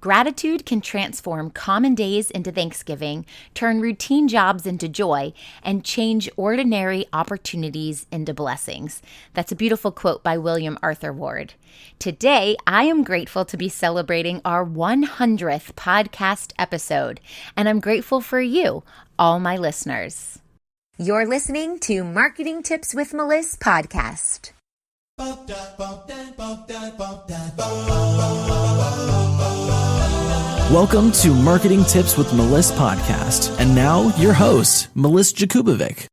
Gratitude can transform common days into Thanksgiving, turn routine jobs into joy, and change ordinary opportunities into blessings. That's a beautiful quote by William Arthur Ward. Today, I am grateful to be celebrating our 100th podcast episode, and I'm grateful for you, all my listeners. You're listening to Marketing Tips with Meliss podcast. Welcome to Marketing Tips with Meliss podcast. And now your host, Meliss Jakubovic.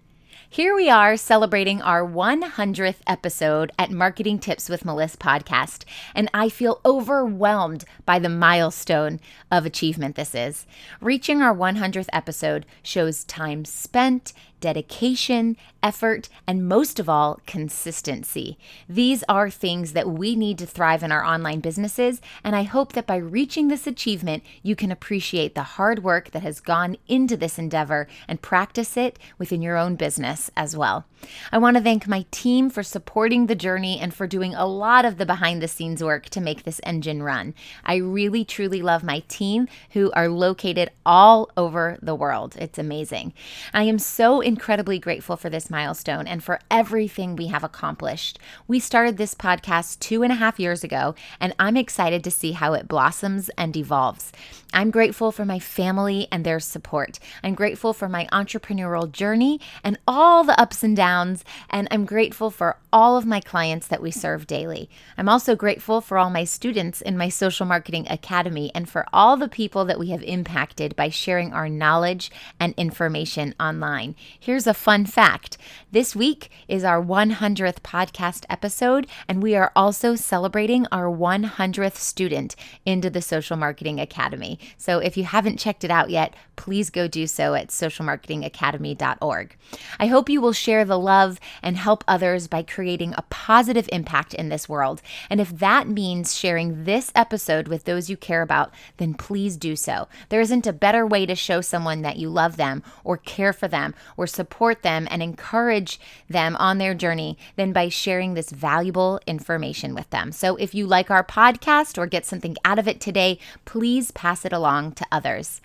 Here we are celebrating our 100th episode at Marketing Tips with Meliss podcast, and I feel overwhelmed by the milestone of achievement this is. Reaching our 100th episode shows time spent, dedication, effort, and most of all, consistency. These are things that we need to thrive in our online businesses, and I hope that by reaching this achievement, you can appreciate the hard work that has gone into this endeavor and practice it within your own business as well. I want to thank my team for supporting the journey and for doing a lot of the behind-the-scenes work to make this engine run. I really, truly love my team who are located all over the world. It's amazing. I am so incredibly grateful for this milestone and for everything we have accomplished. We started this podcast 2.5 years ago, and I'm excited to see how it blossoms and evolves. I'm grateful for my family and their support. I'm grateful for my entrepreneurial journey and all the ups and downs, and I'm grateful for all of my clients that we serve daily. I'm also grateful for all my students in my Social Marketing Academy and for all the people that we have impacted by sharing our knowledge and information online. Here's a fun fact. This week is our 100th podcast episode, and we are also celebrating our 100th student into the Social Marketing Academy. So if you haven't checked it out yet, please go do so at socialmarketingacademy.org. I hope you will share the love and help others by creating a positive impact in this world. And if that means sharing this episode with those you care about, then please do so. There isn't a better way to show someone that you love them or care for them or support them and encourage them on their journey than by sharing this valuable information with them. So if you like our podcast or get something out of it today, please pass it along to others.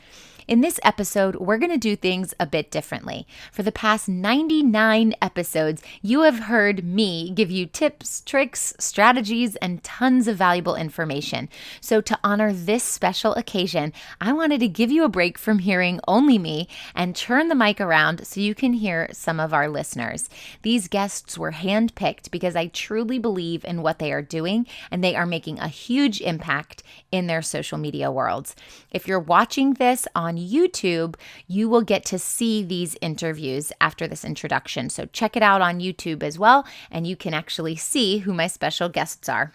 In this episode, we're going to do things a bit differently. For the past 99 episodes, you have heard me give you tips, tricks, strategies, and tons of valuable information. So to honor this special occasion, I wanted to give you a break from hearing only me and turn the mic around so you can hear some of our listeners. These guests were handpicked because I truly believe in what they are doing, and they are making a huge impact in their social media worlds. If you're watching this on YouTube, you will get to see these interviews after this introduction. So check it out on YouTube as well, and you can actually see who my special guests are.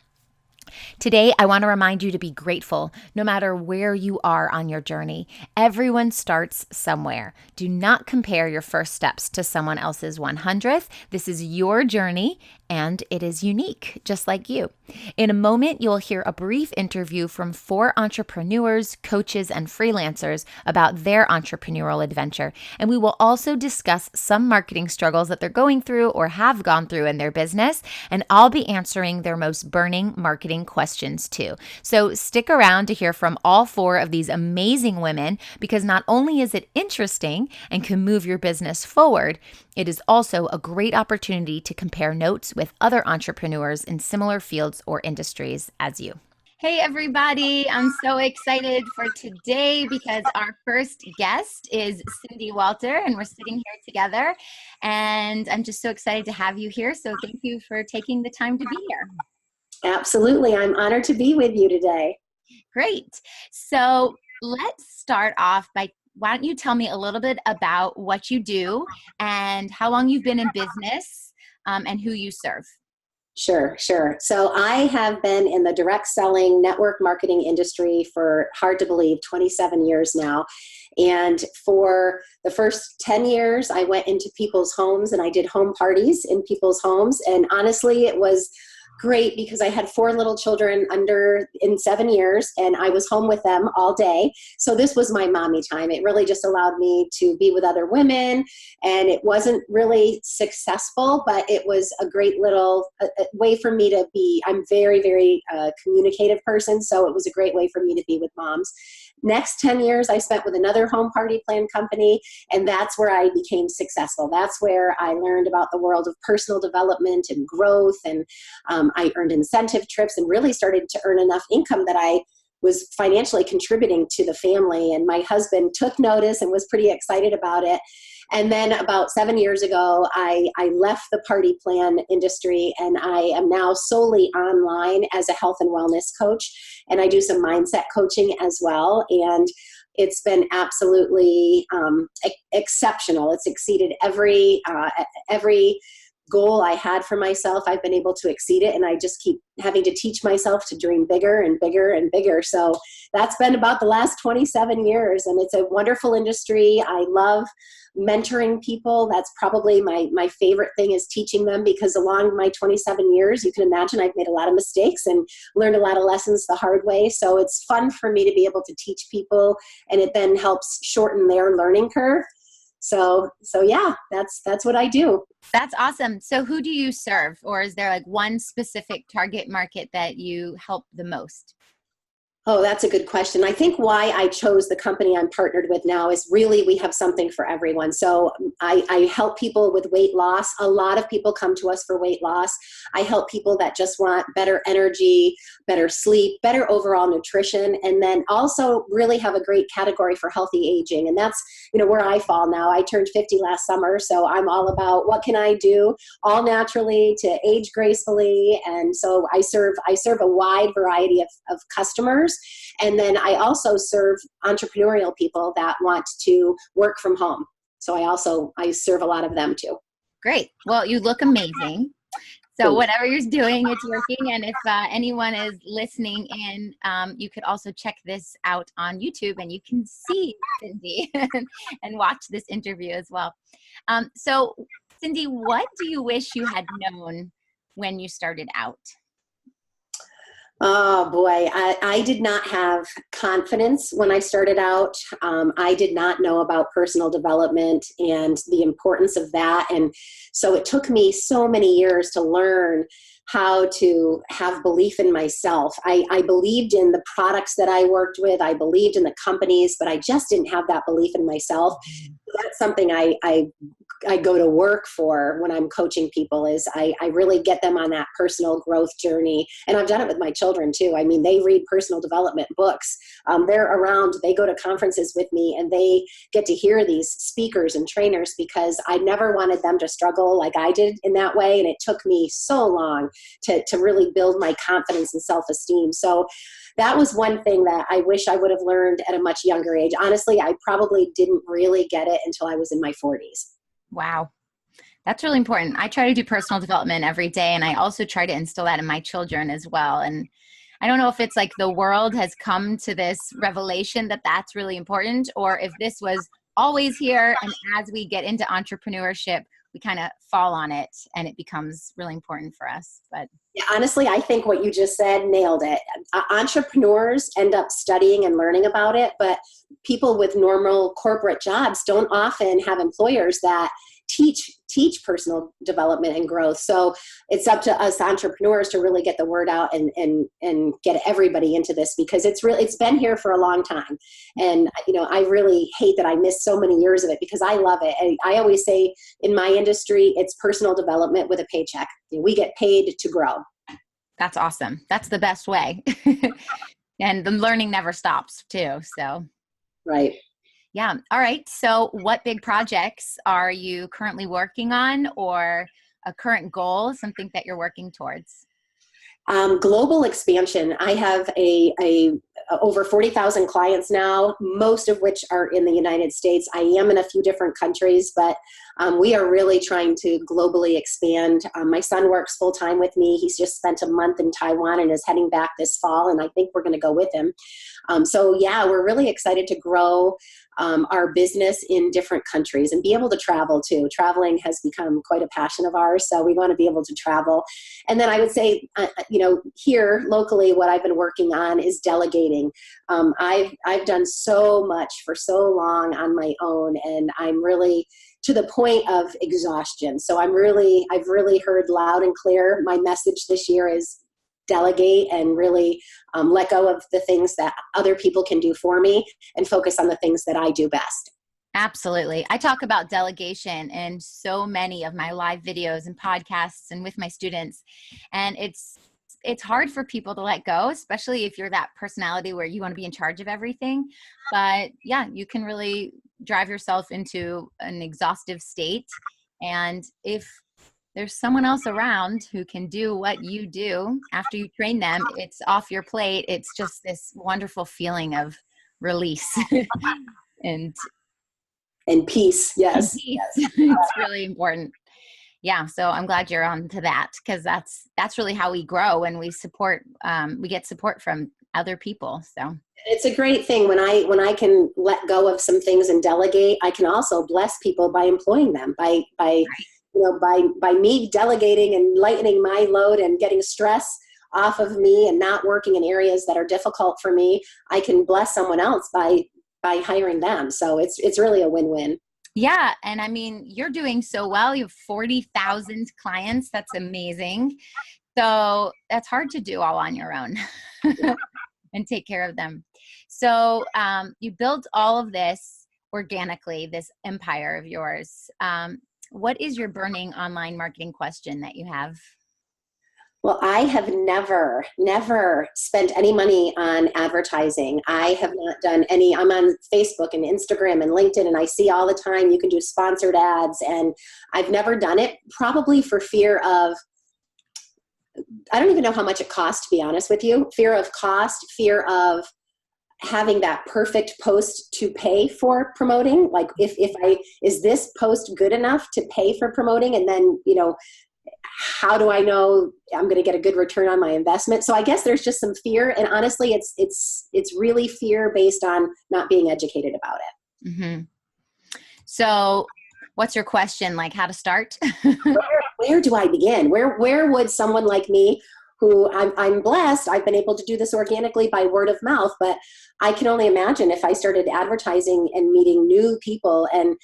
Today, I want to remind you to be grateful no matter where you are on your journey. Everyone starts somewhere. Do not compare your first steps to someone else's 100th. This is your journey, and it is unique, just like you. In a moment, you'll hear a brief interview from 4 entrepreneurs, coaches, and freelancers about their entrepreneurial adventure. And we will also discuss some marketing struggles that they're going through or have gone through in their business. And I'll be answering their most burning marketing questions too. So stick around to hear from all 4 of these amazing women, because not only is it interesting and can move your business forward, it is also a great opportunity to compare notes with other entrepreneurs in similar fields or industries as you. Hey everybody, I'm so excited for today because our first guest is Cyndi Walter, and we're sitting here together, and I'm just so excited to have you here. So thank you for taking the time to be here. Absolutely. I'm honored to be with you today. Great. So let's start off by, why don't you tell me a little bit about what you do and how long you've been in business, and who you serve? Sure. So I have been in the direct selling network marketing industry for, hard to believe, 27 years now. And for the first 10 years, I went into people's homes and I did home parties in people's homes. And honestly, it was great because I had 4 little children in 7 years, and I was home with them all day. So this was my mommy time. It really just allowed me to be with other women, and it wasn't really successful, but it was a great little way for me to be. I'm very, very communicative person, so it was a great way for me to be with moms. Next 10 years, I spent with another home party plan company, and that's where I became successful. That's where I learned about the world of personal development and growth, and I earned incentive trips and really started to earn enough income that I was financially contributing to the family. And my husband took notice and was pretty excited about it. And then about 7 years ago, I left the party plan industry, and I am now solely online as a health and wellness coach. And I do some mindset coaching as well. And it's been absolutely exceptional. It's exceeded every goal I had for myself. I've been able to exceed it, and I just keep having to teach myself to dream bigger and bigger and bigger. So that's been about the last 27 years, and it's a wonderful industry. I love mentoring people. That's probably my favorite thing, is teaching them, because along my 27 years, you can imagine I've made a lot of mistakes and learned a lot of lessons the hard way. So it's fun for me to be able to teach people, and it then helps shorten their learning curve. So yeah, that's what I do. That's awesome. So who do you serve? Or is there like one specific target market that you help the most? Oh, that's a good question. I think why I chose the company I'm partnered with now is really we have something for everyone. So I help people with weight loss. A lot of people come to us for weight loss. I help people that just want better energy, better sleep, better overall nutrition, and then also really have a great category for healthy aging. And that's, where I fall now. I turned 50 last summer, so I'm all about what can I do all naturally to age gracefully. And so I serve a wide variety of customers. And then I also serve entrepreneurial people that want to work from home. So I serve a lot of them too. Great. Well, you look amazing. So whatever you're doing, it's working. And if anyone is listening in, you could also check this out on YouTube, and you can see Cyndi and watch this interview as well. So Cyndi, what do you wish you had known when you started out? Oh boy, I did not have confidence when I started out. I did not know about personal development and the importance of that. And so it took me so many years to learn how to have belief in myself. I believed in the products that I worked with. I believed in the companies, but I just didn't have that belief in myself. That's something I go to work for when I'm coaching people, is I really get them on that personal growth journey. And I've done it with my children too. I mean, they read personal development books. They're around, they go to conferences with me, and they get to hear these speakers and trainers, because I never wanted them to struggle like I did in that way. And it took me so long to really build my confidence and self-esteem. So that was one thing that I wish I would have learned at a much younger age. Honestly, I probably didn't really get it until I was in my 40s. Wow. That's really important. I try to do personal development every day, and I also try to instill that in my children as well. And I don't know if it's like the world has come to this revelation that that's really important, or if this was always here, and as we get into entrepreneurship, we kind of fall on it and it becomes really important for us. But yeah, honestly, I think what you just said nailed it. Entrepreneurs end up studying and learning about it, but people with normal corporate jobs don't often have employers that teach personal development and growth. So it's up to us entrepreneurs to really get the word out and get everybody into this, because it's been here for a long time. And, I really hate that I missed so many years of it, because I love it. And I always say in my industry, it's personal development with a paycheck. We get paid to grow. That's awesome. That's the best way. And the learning never stops too. So. Right. Yeah. All right. So what big projects are you currently working on, or a current goal, something that you're working towards? Global expansion. I have over 40,000 clients now, most of which are in the United States. I am in a few different countries, but We are really trying to globally expand. My son works full time with me. He's just spent a month in Taiwan and is heading back this fall, and I think we're going to go with him. So yeah, we're really excited to grow our business in different countries and be able to travel too. Traveling has become quite a passion of ours, so we want to be able to travel. And then I would say, here locally, what I've been working on is delegating. I've done so much for so long on my own, and I'm really to the point of exhaustion. So I've really heard loud and clear. My message this year is delegate and really let go of the things that other people can do for me and focus on the things that I do best. Absolutely. I talk about delegation in so many of my live videos and podcasts and with my students. And it's hard for people to let go, especially if you're that personality where you want to be in charge of everything. But yeah, you can really drive yourself into an exhaustive state. And if there's someone else around who can do what you do after you train them, it's off your plate. It's just this wonderful feeling of release and peace. Yes. And peace. It's really important. Yeah. So I'm glad you're on to that, because that's really how we grow, and we get support from other people. So it's a great thing when I can let go of some things and delegate. I can also bless people by employing them, by me delegating and lightening my load and getting stress off of me and not working in areas that are difficult for me. I can bless someone else by hiring them. So it's really a win-win. Yeah. And I mean, you're doing so well. You have 40,000 clients. That's amazing. So that's hard to do all on your own and take care of them. So you built all of this organically, this empire of yours. What is your burning online marketing question that you have? Well, I have never spent any money on advertising. I have not done any. I'm on Facebook and Instagram and LinkedIn, and I see all the time you can do sponsored ads, and I've never done it, probably for fear of, I don't even know how much it costs, to be honest with you. Fear of cost, fear of having that perfect post to pay for promoting. Like is this post good enough to pay for promoting? And then, how do I know I'm going to get a good return on my investment? So I guess there's just some fear, and honestly, it's really fear based on not being educated about it. Mm-hmm. So what's your question? Like how to start? Where do I begin? Where would someone like me, who I'm blessed, I've been able to do this organically by word of mouth, but I can only imagine if I started advertising and meeting new people and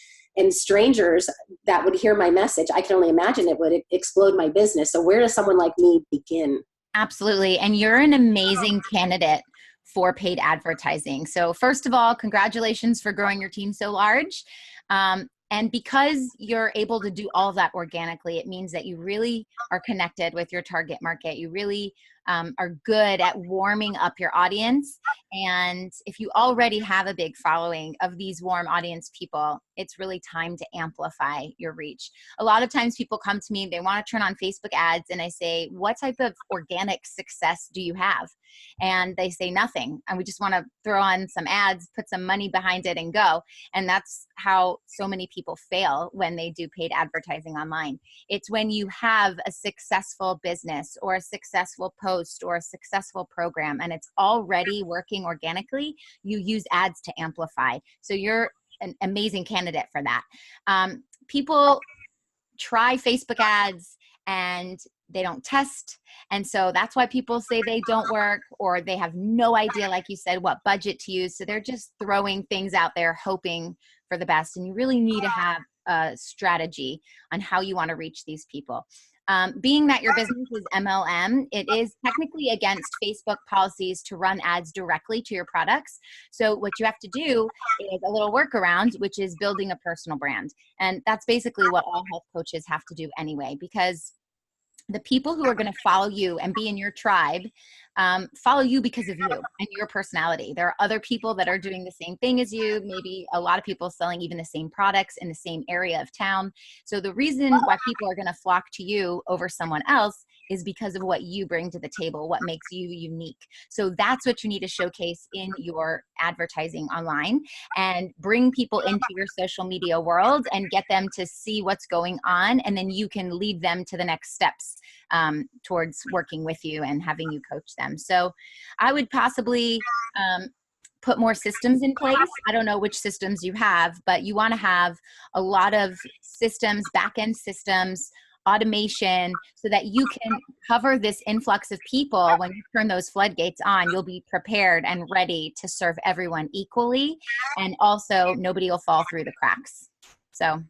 strangers that would hear my message, I can only imagine it would explode my business. So where does someone like me begin? Absolutely. And you're an amazing candidate for paid advertising. So first of all, congratulations for growing your team so large. And because you're able to do all of that organically, it means that you really are connected with your target market. You really are good at warming up your audience. And if you already have a big following of these warm audience people, it's really time to amplify your reach. A lot of times people come to me, they want to turn on Facebook ads, and I say, what type of organic success do you have? And they say nothing. And we just want to throw on some ads, put some money behind it and go. And that's how so many people fail when they do paid advertising online. It's when you have a successful business or a successful post or a successful program and it's already working organically, you use ads to amplify. So you're an amazing candidate for that. People try Facebook ads and they don't test. And so that's why people say they don't work, or they have no idea, like you said, what budget to use. So they're just throwing things out there, hoping for the best. And you really need to have a strategy on how you want to reach these people. Being that your business is MLM, it is technically against Facebook policies to run ads directly to your products. So what you have to do is a little workaround, which is building a personal brand. And that's basically what all health coaches have to do anyway, because the people who are going to follow you and be in your tribe follow you because of you and your personality. There are other people that are doing the same thing as you, maybe a lot of people selling even the same products in the same area of town. So the reason why people are going to flock to you over someone else is because of what you bring to the table, what makes you unique. So that's what you need to showcase in your advertising online and bring people into your social media world and get them to see what's going on. And then you can lead them to the next steps towards working with you and having you coach them. So I would possibly put more systems in place. I don't know which systems you have, but you want to have a lot of systems, back-end systems, automation, so that you can cover this influx of people. When you turn those floodgates on, you'll be prepared and ready to serve everyone equally. And also nobody will fall through the cracks. So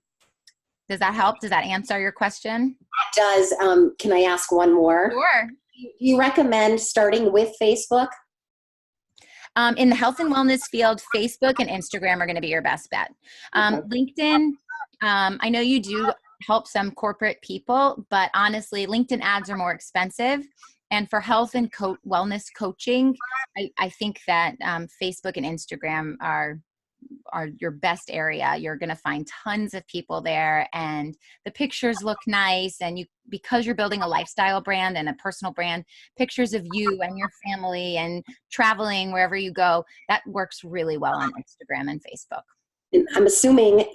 does that help? Does that answer your question? It does. Can I ask one more? Sure. Do you recommend starting with Facebook? In the health and wellness field, Facebook and Instagram are going to be your best bet. LinkedIn, I know you do help some corporate people, but honestly, LinkedIn ads are more expensive. And for health and wellness coaching, I think that Facebook and Instagram are your best area. You're going to find tons of people there, and the pictures look nice. And because you're building a lifestyle brand and a personal brand, pictures of you and your family and traveling wherever you go, that works really well on Instagram and Facebook. And I'm assuming,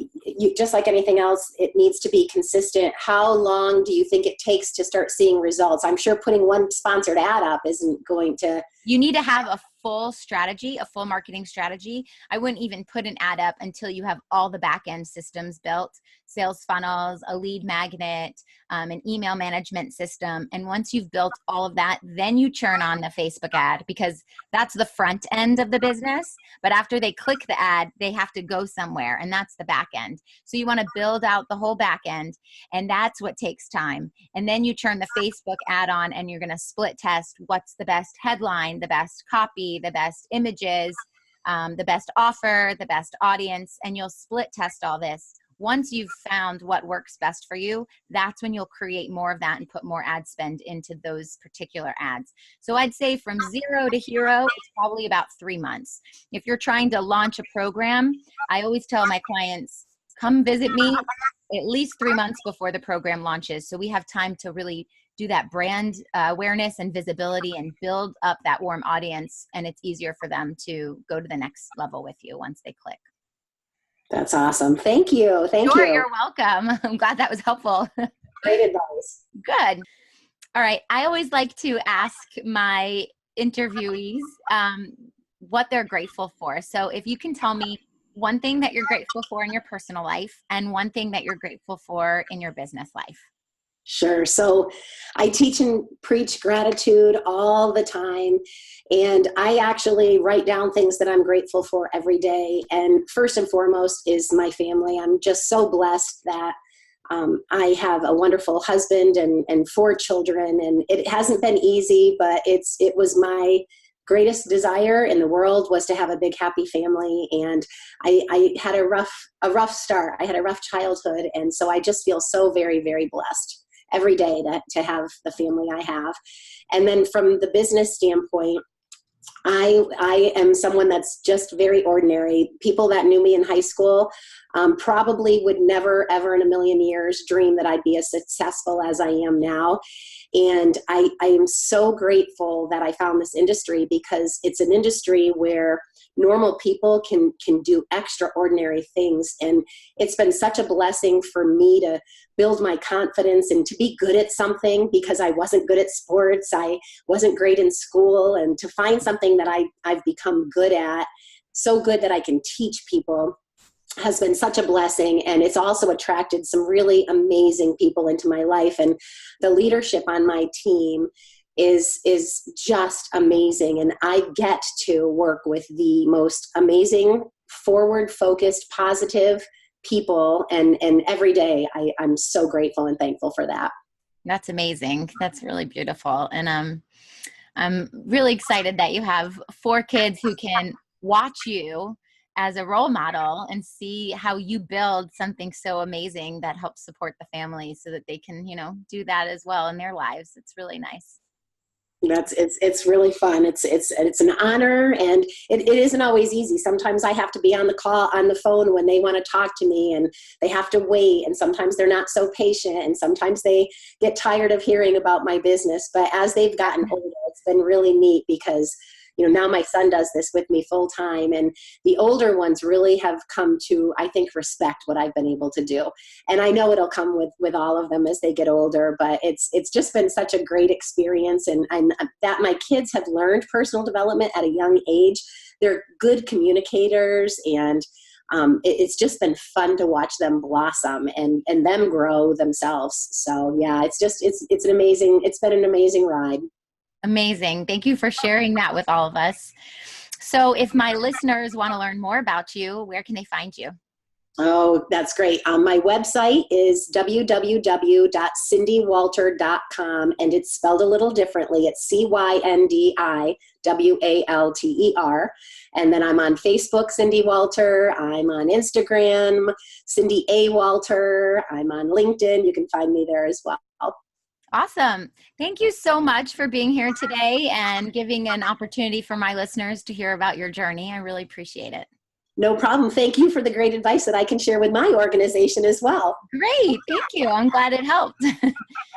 just like anything else, it needs to be consistent. How long do you think it takes to start seeing results? I'm sure putting one sponsored ad up isn't going to. You need to have a full strategy, a full marketing strategy. I wouldn't even put an ad up until you have all the back end systems built, sales funnels, a lead magnet, an email management system. And once you've built all of that, then you churn on the Facebook ad, because that's the front end of the business. But after they click the ad, they have to go somewhere, and that's the back end. So you want to build out the whole back end, and that's what takes time. And then you turn the Facebook ad on, and you're going to split test what's the best headline, the best copy, the best images, the best offer, the best audience, and you'll split test all this. Once you've found what works best for you, that's when you'll create more of that and put more ad spend into those particular ads. So I'd say from 0 to hero, it's probably about 3 months. If you're trying to launch a program, I always tell my clients, come visit me at least 3 months before the program launches. So we have time to really do that brand awareness and visibility and build up that warm audience. And it's easier for them to go to the next level with you once they click. That's awesome. Thank you. Thank you. You're welcome. I'm glad that was helpful. Great advice. Good. All right. I always like to ask my interviewees what they're grateful for. So if you can tell me one thing that you're grateful for in your personal life and one thing that you're grateful for in your business life. Sure. So I teach and preach gratitude all the time. And I actually write down things that I'm grateful for every day. And first and foremost is my family. I'm just so blessed that I have a wonderful husband and 4 children. And it hasn't been easy, but it was my greatest desire in the world was to have a big, happy family. And I had a rough start. I had a rough childhood. And so I just feel so very, very blessed every day to have the family I have. And then from the business standpoint, I am someone that's just very ordinary. People that knew me in high school probably would never, ever in a million years dream that I'd be as successful as I am now. And I am so grateful that I found this industry, because it's an industry where normal people can do extraordinary things. And it's been such a blessing for me to build my confidence and to be good at something, because I wasn't good at sports. I wasn't great in school, and to find something that I've become good at, so good that I can teach people, has been such a blessing. And it's also attracted some really amazing people into my life. And the leadership on my team is just amazing. And I get to work with the most amazing, forward-focused, positive people. And every day I'm so grateful and thankful for that. That's amazing. That's really beautiful. And I'm really excited that you have 4 kids who can watch you as a role model and see how you build something so amazing that helps support the family so that they can, do that as well in their lives. It's really nice. It's really fun. It's an honor, and it isn't always easy. Sometimes I have to be on the phone when they want to talk to me, and they have to wait, and sometimes they're not so patient, and sometimes they get tired of hearing about my business. But as they've gotten older, it's been really neat because now my son does this with me full time, and the older ones really have come to, I think, respect what I've been able to do. And I know it'll come with all of them as they get older, but it's just been such a great experience. And that my kids have learned personal development at a young age. They're good communicators, and it's just been fun to watch them blossom and them grow themselves. So yeah, it's been an amazing ride. Amazing. Thank you for sharing that with all of us. So if my listeners want to learn more about you, where can they find you? Oh, that's great. My website is www.cindywalter.com, and it's spelled a little differently. It's CyndiWalter. And then I'm on Facebook, Cyndi Walter. I'm on Instagram, Cyndi A. Walter. I'm on LinkedIn. You can find me there as well. Awesome. Thank you so much for being here today and giving an opportunity for my listeners to hear about your journey. I really appreciate it. No problem. Thank you for the great advice that I can share with my organization as well. Great. Thank you. I'm glad it helped.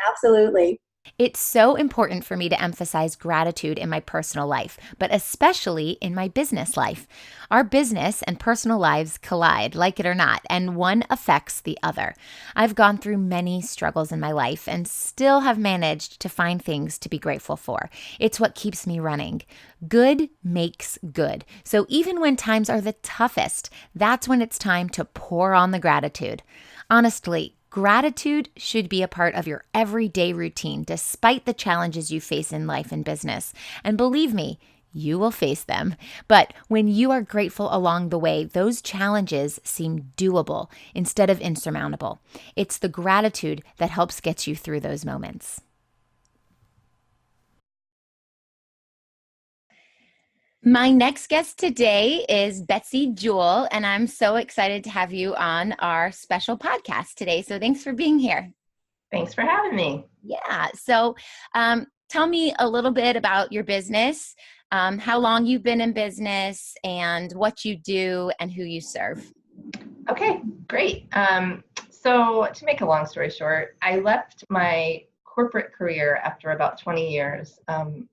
Absolutely. It's so important for me to emphasize gratitude in my personal life, but especially in my business life. Our business and personal lives collide, like it or not, and one affects the other. I've gone through many struggles in my life and still have managed to find things to be grateful for. It's what keeps me running. Good makes good. So even when times are the toughest, that's when it's time to pour on the gratitude. Honestly, gratitude should be a part of your everyday routine, despite the challenges you face in life and business. And believe me, you will face them. But when you are grateful along the way, those challenges seem doable instead of insurmountable. It's the gratitude that helps get you through those moments. My next guest today is Betsy Jewell, and I'm so excited to have you on our special podcast today. So thanks for being here. Thanks for having me. Yeah. So tell me a little bit about your business, how long you've been in business, and what you do and who you serve. Okay, great. So to make a long story short, I left my corporate career after about 20 years,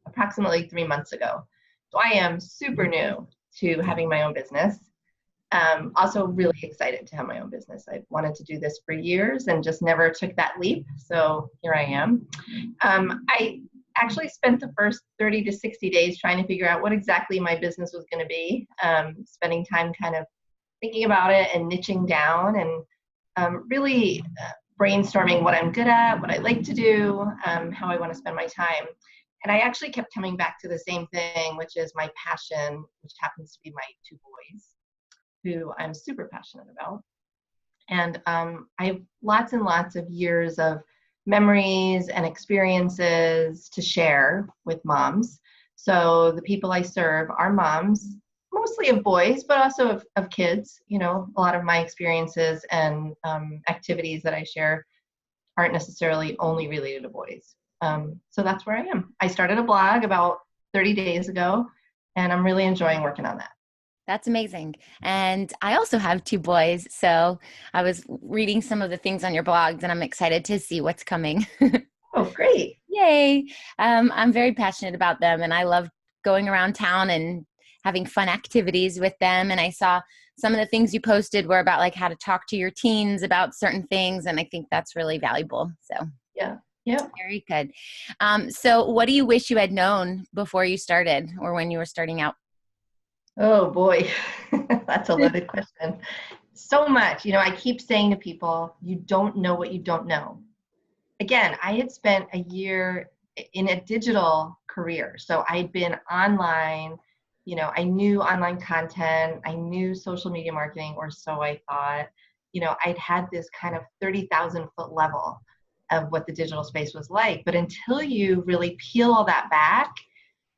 approximately 3 months ago. So I am super new to having my own business. Also really excited to have my own business. I've wanted to do this for years and just never took that leap. So here I am. I actually spent the first 30 to 60 days trying to figure out what exactly my business was going to be, spending time kind of thinking about it and niching down and really brainstorming what I'm good at, what I like to do, how I want to spend my time. And I actually kept coming back to the same thing, which is my passion, which happens to be my 2 boys, who I'm super passionate about. And I have lots and lots of years of memories and experiences to share with moms. So the people I serve are moms, mostly of boys, but also of kids. A lot of my experiences and activities that I share aren't necessarily only related to boys. So that's where I am. I started a blog about 30 days ago, and I'm really enjoying working on that. That's amazing. And I also have 2 boys, so I was reading some of the things on your blogs, and I'm excited to see what's coming. Oh, great. Yay. I'm very passionate about them, and I love going around town and having fun activities with them. And I saw some of the things you posted were about like how to talk to your teens about certain things, and I think that's really valuable. So Yeah. Yep. Very good. So what do you wish you had known before you started or when you were starting out? Oh boy, that's a loaded question. So much, I keep saying to people, you don't know what you don't know. Again, I had spent a year in a digital career. So I'd been online, I knew online content, I knew social media marketing, or so I thought. I'd had this kind of 30,000 foot level of what the digital space was like. But until you really peel all that back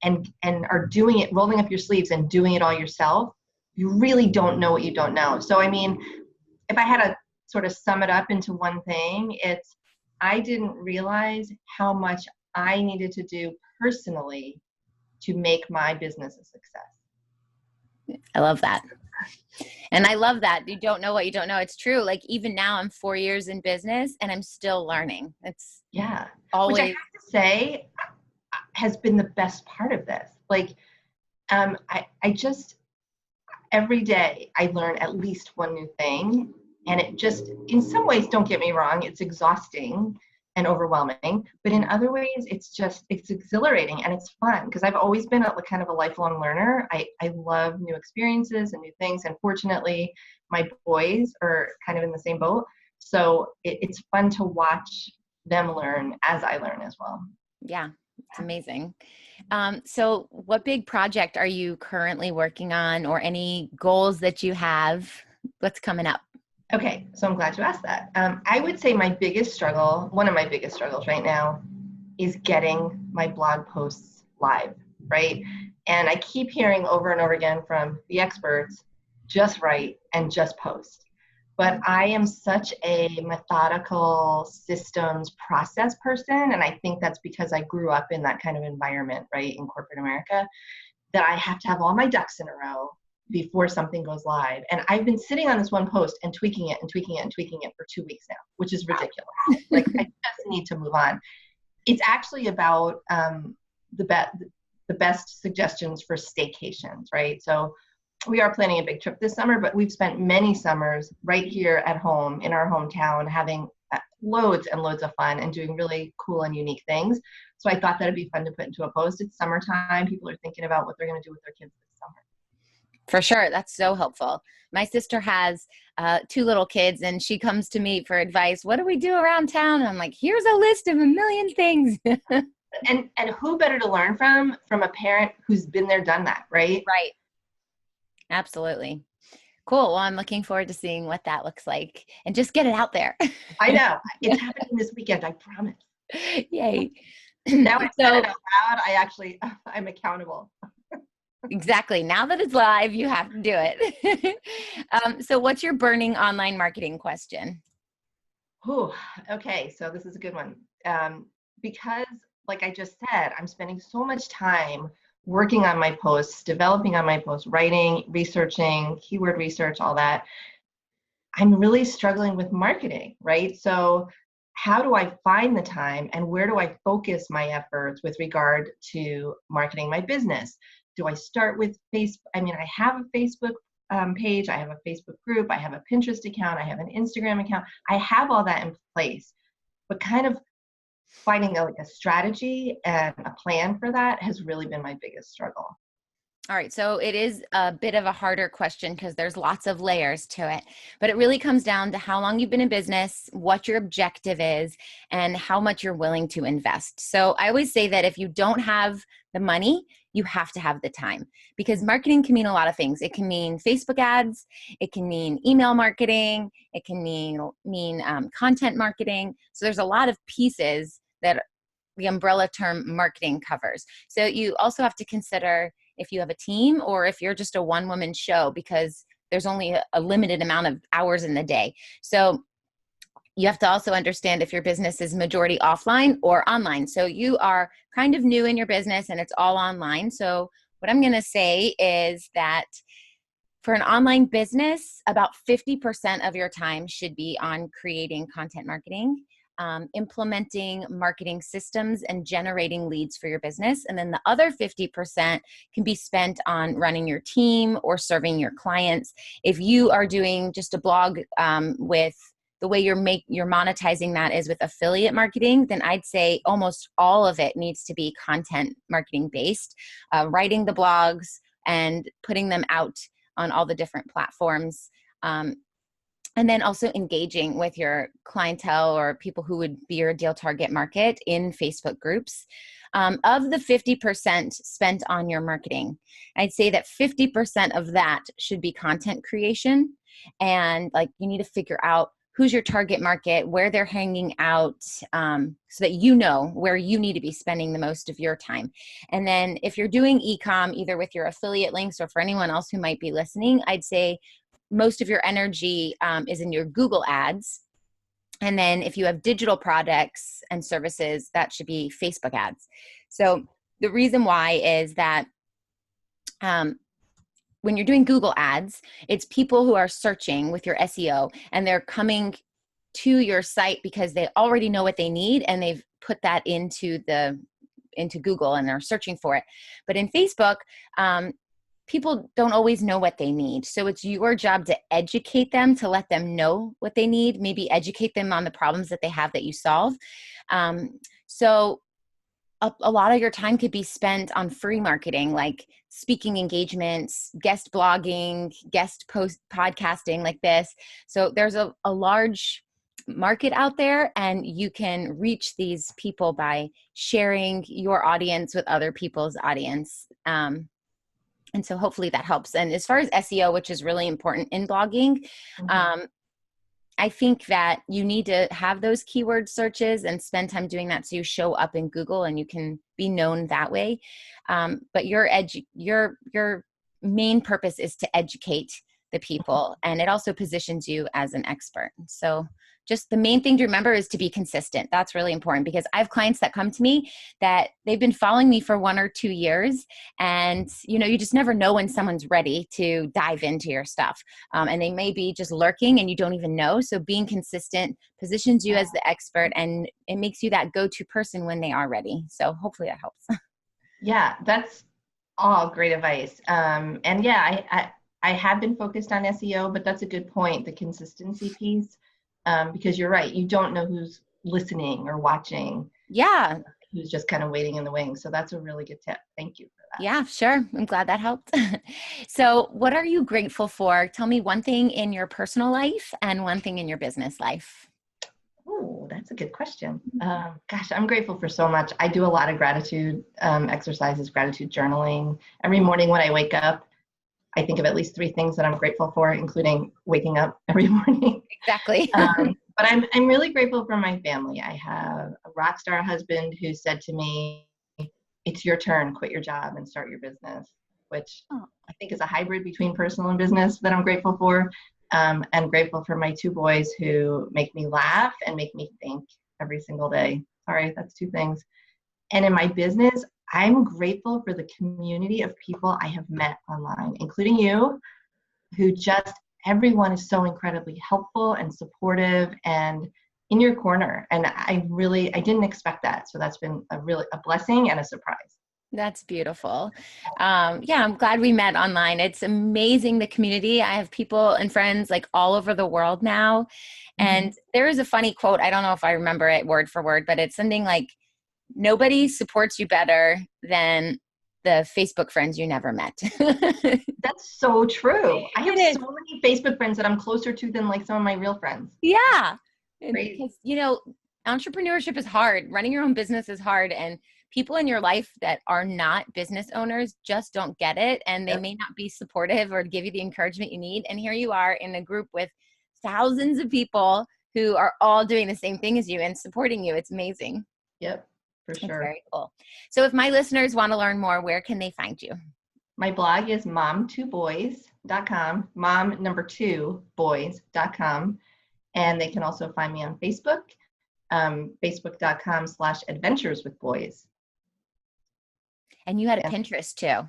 and are doing it, rolling up your sleeves and doing it all yourself, you really don't know what you don't know. So, if I had to sort of sum it up into one thing, it's I didn't realize how much I needed to do personally to make my business a success. I love that. And I love that. You don't know what you don't know. It's true. Like even now I'm 4 years in business and I'm still learning. It's always, which I have to say has been the best part of this. Like, I just, every day I learn at least one new thing, and it just, in some ways, don't get me wrong, it's exhausting and overwhelming, but in other ways it's exhilarating and it's fun, because I've always been kind of a lifelong learner. I love new experiences and new things, and fortunately my boys are kind of in the same boat, so it's fun to watch them learn as I learn as well. Yeah, it's amazing. So what big project are you currently working on, or any goals that you have? What's coming up? Okay, so I'm glad you asked that. I would say one of my biggest struggles right now is getting my blog posts live, right? And I keep hearing over and over again from the experts, just write and just post. But I am such a methodical systems process person, and I think that's because I grew up in that kind of environment, right, in corporate America, that I have to have all my ducks in a row before something goes live. And I've been sitting on this one post and tweaking it and tweaking it and tweaking it for 2 weeks now, which is ridiculous. Like, I just need to move on. It's actually about the best suggestions for staycations, right? So we are planning a big trip this summer, but we've spent many summers right here at home in our hometown having loads and loads of fun and doing really cool and unique things. So I thought that'd be fun to put into a post. It's summertime. People are thinking about what they're going to do with their kids this summer. For sure. That's so helpful. My sister has 2 little kids, and she comes to me for advice. What do we do around town? And I'm like, here's a list of a million things. And who better to learn from a parent who's been there, done that, right? Right. Absolutely. Cool. Well, I'm looking forward to seeing what that looks like, and just get it out there. I know. It's happening this weekend, I promise. Yay. Now I said it out loud, I'm accountable. Exactly. Now that it's live, you have to do it. So what's your burning online marketing question? Okay. So this is a good one. Because like I just said, I'm spending so much time working on my posts, developing on my posts, writing, researching, keyword research, all that. I'm really struggling with marketing, right? So how do I find the time, and where do I focus my efforts with regard to marketing my business? Do I start with Facebook? I mean, I have a Facebook page, I have a Facebook group, I have a Pinterest account, I have an Instagram account. I have all that in place, but kind of finding a strategy and a plan for that has really been my biggest struggle. All right. So it is a bit of a harder question because there's lots of layers to it, but it really comes down to how long you've been in business, what your objective is, and how much you're willing to invest. So I always say that if you don't have the money, you have to have the time, because marketing can mean a lot of things. It can mean Facebook ads. It can mean email marketing. It can mean content marketing. So there's a lot of pieces that the umbrella term marketing covers. So you also have to consider if you have a team or if you're just a one-woman show, because there's only a limited amount of hours in the day. So you have to also understand if your business is majority offline or online. So you are kind of new in your business and it's all online. So what I'm going to say is that for an online business, about 50% of your time should be on creating content marketing, implementing marketing systems, and generating leads for your business. And then the other 50% can be spent on running your team or serving your clients. If you are doing just a blog with the way you're monetizing that is with affiliate marketing, then I'd say almost all of it needs to be content marketing based, writing the blogs and putting them out on all the different platforms. And then also engaging with your clientele or people who would be your ideal target market in Facebook groups. Of the 50% spent on your marketing, I'd say that 50% of that should be content creation. And like, you need to figure out who's your target market, where they're hanging out, so that you know where you need to be spending the most of your time. And then if you're doing e-com, either with your affiliate links or for anyone else who might be listening, I'd say most of your energy is in your Google ads. And then if you have digital products and services, that should be Facebook ads. So the reason why is that when you're doing Google ads, it's people who are searching with your SEO and they're coming to your site because they already know what they need and they've put that into Google and they're searching for it. But in Facebook, people don't always know what they need. So it's your job to educate them, to let them know what they need, maybe educate them on the problems that they have that you solve. So a lot of your time could be spent on free marketing, like speaking engagements, guest blogging, guest post podcasting like this. So there's a large market out there, and you can reach these people by sharing your audience with other people's audience. And so hopefully that helps. And as far as SEO, which is really important in blogging, I think that you need to have those keyword searches and spend time doing that so you show up in Google and you can be known that way. But your main purpose is to educate the people, and it also positions you as an expert. So just the main thing to remember is to be consistent. That's really important, because I have clients that come to me that they've been following me for 1 or 2 years. And, you just never know when someone's ready to dive into your stuff. And they may be just lurking and you don't even know. So being consistent positions you as the expert, and it makes you that go-to person when they are ready. So hopefully that helps. Yeah, that's all great advice. And yeah, I have been focused on SEO, but that's a good point, the consistency piece. Because you're right, you don't know who's listening or watching. Yeah. Who's just kind of waiting in the wings. So that's a really good tip. Thank you for that. Yeah, sure. I'm glad that helped. So what are you grateful for? Tell me one thing in your personal life and one thing in your business life. Oh, that's a good question. Gosh, I'm grateful for so much. I do a lot of gratitude exercises, gratitude journaling. Every morning when I wake up, I think of at least 3 things that I'm grateful for, including waking up every morning. Exactly. But I'm really grateful for my family. I have a rock star husband who said to me, "It's your turn, quit your job and start your business," which I think is a hybrid between personal and business that I'm grateful for. And grateful for my 2 boys who make me laugh and make me think every single day. Sorry, that's 2 things. And in my business, I'm grateful for the community of people I have met online, including you, who just, everyone is so incredibly helpful and supportive and in your corner. And I didn't expect that. So that's been a blessing and a surprise. That's beautiful. Yeah, I'm glad we met online. It's amazing, the community. I have people and friends like all over the world now. And there is a funny quote. I don't know if I remember it word for word, but it's something like, nobody supports you better than the Facebook friends you never met. That's so true. I have so many Facebook friends that I'm closer to than like some of my real friends. Yeah. Because, entrepreneurship is hard. Running your own business is hard. And people in your life that are not business owners just don't get it. And they may not be supportive or give you the encouragement you need. And here you are in a group with thousands of people who are all doing the same thing as you and supporting you. It's amazing. Yep. For sure. That's very cool. So if my listeners want to learn more, where can they find you? My blog is mom2boys.com, mom2boys.com. And they can also find me on Facebook, facebook.com/adventureswithboys. And you had a Pinterest too.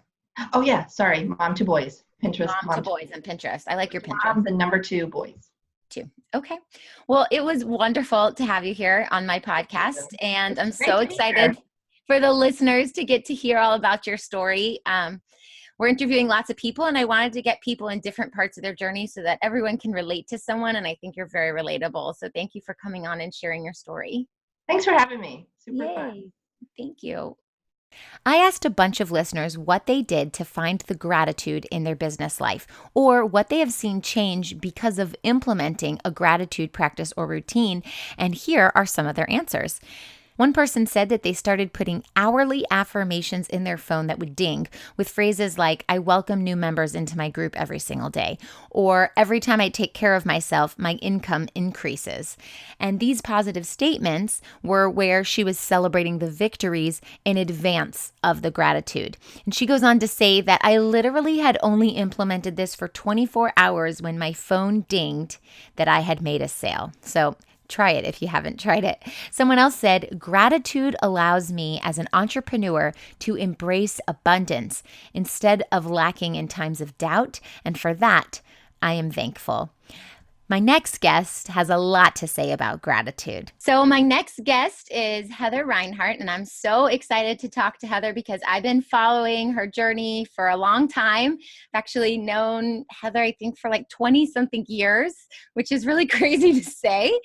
Oh yeah. Sorry. Mom2boys. Pinterest. Mom2boys on Pinterest. I like your Pinterest. Mom, the number 2 boys. 2. Okay. Well, it was wonderful to have you here on my podcast. And I'm so excited for the listeners to get to hear all about your story. We're interviewing lots of people, and I wanted to get people in different parts of their journey so that everyone can relate to someone. And I think you're very relatable. So thank you for coming on and sharing your story. Thanks for having me. Super fun. Thank you. I asked a bunch of listeners what they did to find the gratitude in their business life, or what they have seen change because of implementing a gratitude practice or routine, and here are some of their answers. One person said that they started putting hourly affirmations in their phone that would ding with phrases like, "I welcome new members into my group every single day," or "Every time I take care of myself, my income increases." And these positive statements were where she was celebrating the victories in advance of the gratitude. And she goes on to say that, "I literally had only implemented this for 24 hours when my phone dinged that I had made a sale." So try it if you haven't tried it. Someone else said, gratitude allows me as an entrepreneur to embrace abundance instead of lacking in times of doubt. And for that, I am thankful. My next guest has a lot to say about gratitude. So my next guest is Heather Reinhardt, and I'm so excited to talk to Heather because I've been following her journey for a long time. I've actually known Heather, I think, for like 20-something years, which is really crazy to say.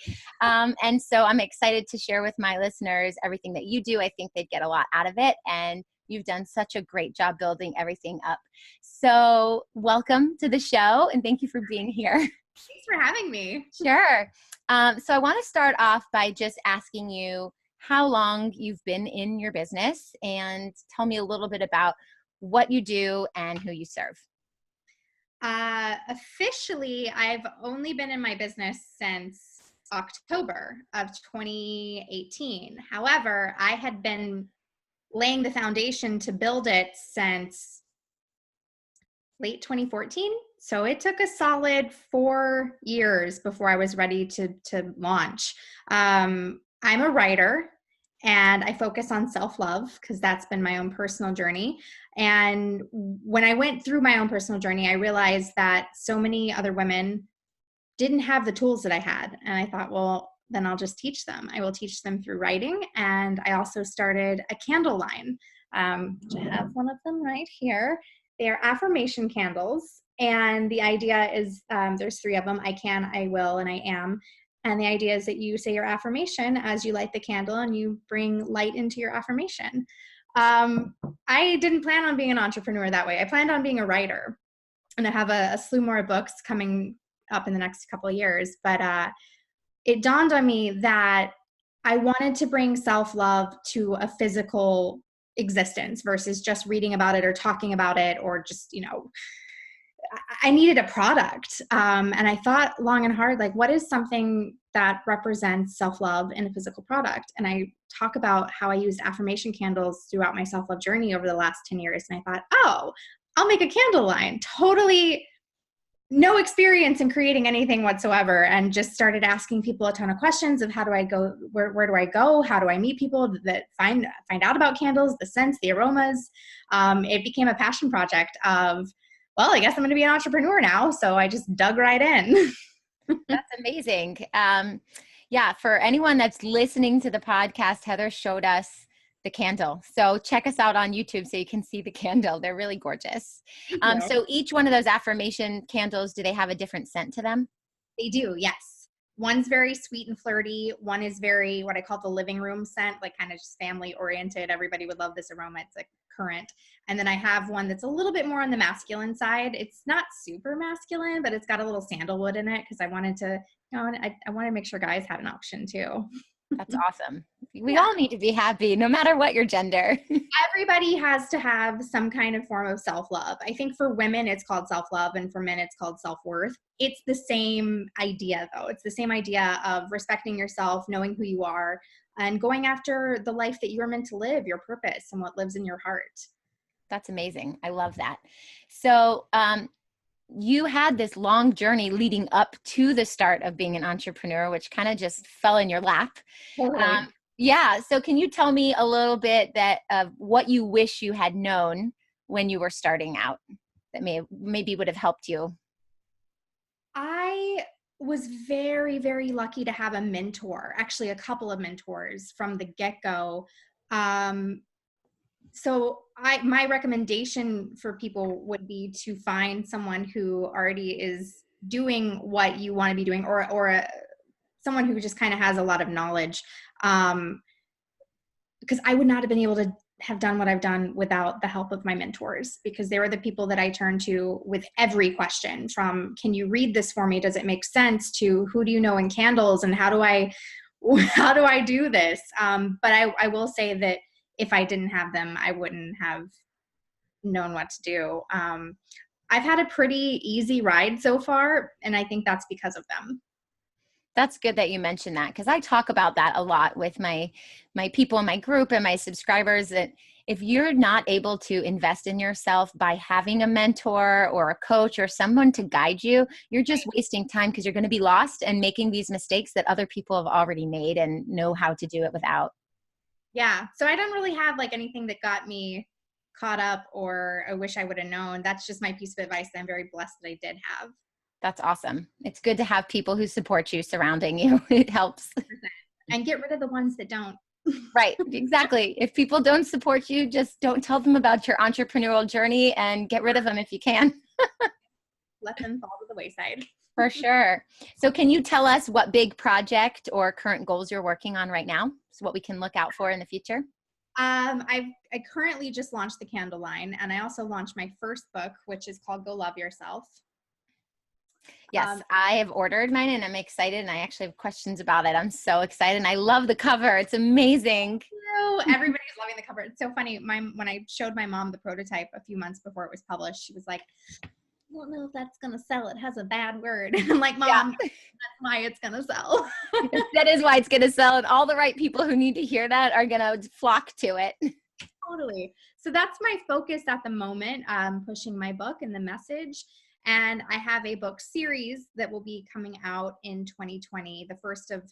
And so I'm excited to share with my listeners everything that you do. I think they'd get a lot out of it, and you've done such a great job building everything up. So welcome to the show, and thank you for being here. Thanks for having me. Sure. So I want to start off by just asking you how long you've been in your business and tell me a little bit about what you do and who you serve. Officially, I've only been in my business since October of 2018. However, I had been laying the foundation to build it since late 2014. So it took a solid 4 years before I was ready to launch. I'm a writer and I focus on self-love because that's been my own personal journey. And when I went through my own personal journey, I realized that so many other women didn't have the tools that I had. And I thought, well, then I'll just teach them. I will teach them through writing. And I also started a candle line. I have one of them right here. They are Affirmation Candles. And the idea is there's 3 of them. I can, I will, and I am. And the idea is that you say your affirmation as you light the candle and you bring light into your affirmation. I didn't plan on being an entrepreneur that way. I planned on being a writer. And I have a slew more books coming up in the next couple of years. But it dawned on me that I wanted to bring self-love to a physical existence versus just reading about it or talking about it or just, I needed a product. And I thought long and hard, like, what is something that represents self-love in a physical product? And I talk about how I used affirmation candles throughout my self-love journey over the last 10 years. And I thought, oh, I'll make a candle line. Totally no experience in creating anything whatsoever, and just started asking people a ton of questions of how do I go, where do I go? How do I meet people that find out about candles, the scents, the aromas? It became a passion project of, well, I guess I'm going to be an entrepreneur now. So I just dug right in. That's amazing. Yeah, for anyone that's listening to the podcast, Heather showed us the candle. So check us out on YouTube so you can see the candle. They're really gorgeous. So each one of those affirmation candles, do they have a different scent to them? They do, yes. One's very sweet and flirty. One is very, what I call the living room scent, like kind of just family oriented. Everybody would love this aroma. It's like current. And then I have one that's a little bit more on the masculine side. It's not super masculine, but it's got a little sandalwood in it because I wanted to, I want to make sure guys had an option too. That's awesome. We all need to be happy no matter what your gender. Everybody has to have some kind of form of self-love. I think for women, it's called self-love, and for men, it's called self-worth. It's the same idea, though. It's the same idea of respecting yourself, knowing who you are, and going after the life that you're meant to live, your purpose, and what lives in your heart. That's amazing. I love that. So, you had this long journey leading up to the start of being an entrepreneur, which kind of just fell in your lap. Totally. Yeah. So can you tell me a little bit of what you wish you had known when you were starting out that maybe would have helped you? I was very, very lucky to have a mentor, actually a couple of mentors from the get-go. So my recommendation for people would be to find someone who already is doing what you want to be doing, or someone who just kind of has a lot of knowledge. Because I would not have been able to have done what I've done without the help of my mentors, because they were the people that I turned to with every question, from, can you read this for me? Does it make sense? To, who do you know in candles? And how do I do this? But I will say that if I didn't have them, I wouldn't have known what to do. I've had a pretty easy ride so far, and I think that's because of them. That's good that you mentioned that, because I talk about that a lot with my people in my group and my subscribers, that if you're not able to invest in yourself by having a mentor or a coach or someone to guide you, you're just wasting time, because you're going to be lost and making these mistakes that other people have already made and know how to do it without. Yeah. So I don't really have like anything that got me caught up or I wish I would have known. That's just my piece of advice that I'm very blessed that I did have. That's awesome. It's good to have people who support you surrounding you. It helps. And get rid of the ones that don't. Right. Exactly. If people don't support you, just don't tell them about your entrepreneurial journey and get rid of them if you can. Let them fall to the wayside. For sure. So can you tell us what big project or current goals you're working on right now? So what we can look out for in the future? I currently just launched the candle line, and I also launched my first book, which is called Go Love Yourself. Yes, I have ordered mine and I'm excited, and I actually have questions about it. I'm so excited, and I love the cover. It's amazing. Everybody's loving the cover. It's so funny. When I showed my mom the prototype a few months before it was published, she was like, I don't know if that's going to sell. It has a bad word. I'm like, Mom, that's why it's going to sell. That is why it's going to sell. And all the right people who need to hear that are going to flock to it. Totally. So that's my focus at the moment, pushing my book and the message. And I have a book series that will be coming out in 2020. The first of,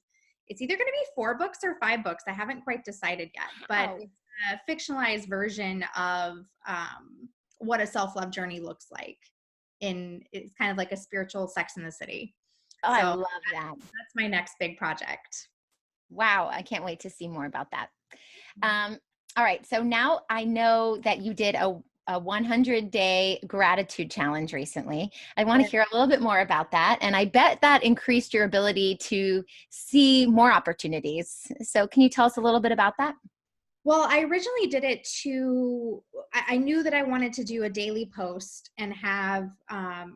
it's either going to be 4 books or 5 books. I haven't quite decided yet, but it's a fictionalized version of what a self-love journey looks like. It's kind of like a spiritual Sex in the City. Oh, So I love that. That's my next big project. Wow. I can't wait to see more about that. All right. So now I know that you did a 100-day gratitude challenge recently. I want to hear a little bit more about that. And I bet that increased your ability to see more opportunities. So can you tell us a little bit about that? Well, I originally did it I knew that I wanted to do a daily post and have my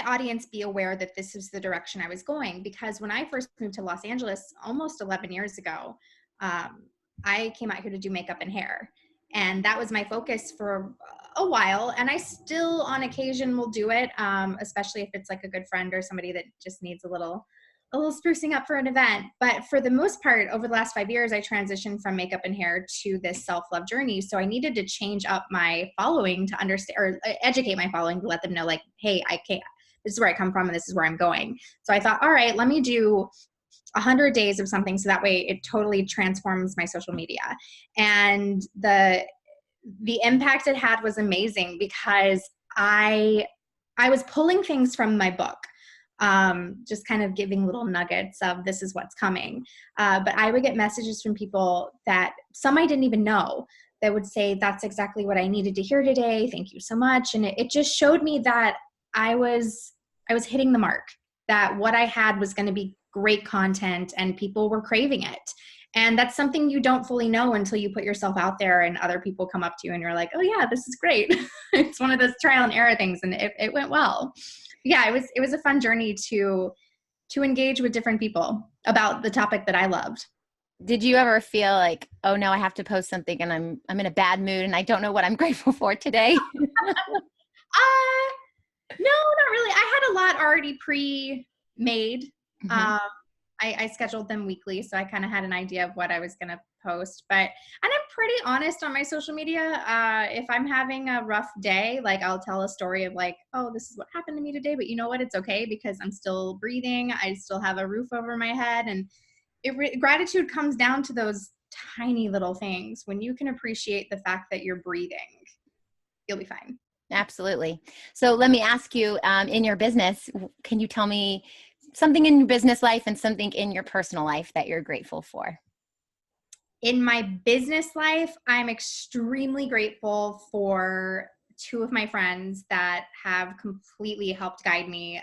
audience be aware that this is the direction I was going. Because when I first moved to Los Angeles almost 11 years ago, I came out here to do makeup and hair. And that was my focus for a while. And I still on occasion will do it, especially if it's like a good friend or somebody that just needs a little sprucing up for an event. But for the most part, over the last 5 years, I transitioned from makeup and hair to this self-love journey. So I needed to change up my following to understand or educate my following to let them know, like, hey, I can't, this is where I come from and this is where I'm going. So I thought, all right, let me do 100 days of something. So that way it totally transforms my social media. And the impact it had was amazing because I was pulling things from my book. Just kind of giving little nuggets of this is what's coming. But I would get messages from people that some I didn't even know that would say, that's exactly what I needed to hear today. Thank you so much. And it just showed me that I was hitting the mark, that what I had was going to be great content and people were craving it. And that's something you don't fully know until you put yourself out there and other people come up to you and you're like, oh yeah, this is great. It's one of those trial and error things. And it went well. Yeah, it was a fun journey to engage with different people about the topic that I loved. Did you ever feel like, oh no, I have to post something and I'm in a bad mood and I don't know what I'm grateful for today? No, not really. I had a lot already pre-made. Mm-hmm. I scheduled them weekly, so I kind of had an idea of what I was going to post. And I'm pretty honest on my social media. If I'm having a rough day, like I'll tell a story of like, oh, this is what happened to me today, but you know what? It's okay because I'm still breathing. I still have a roof over my head. And gratitude comes down to those tiny little things. When you can appreciate the fact that you're breathing, you'll be fine. Absolutely. So let me ask you, in your business, can you tell me something in your business life and something in your personal life that you're grateful for? In my business life, I'm extremely grateful for 2 of my friends that have completely helped guide me.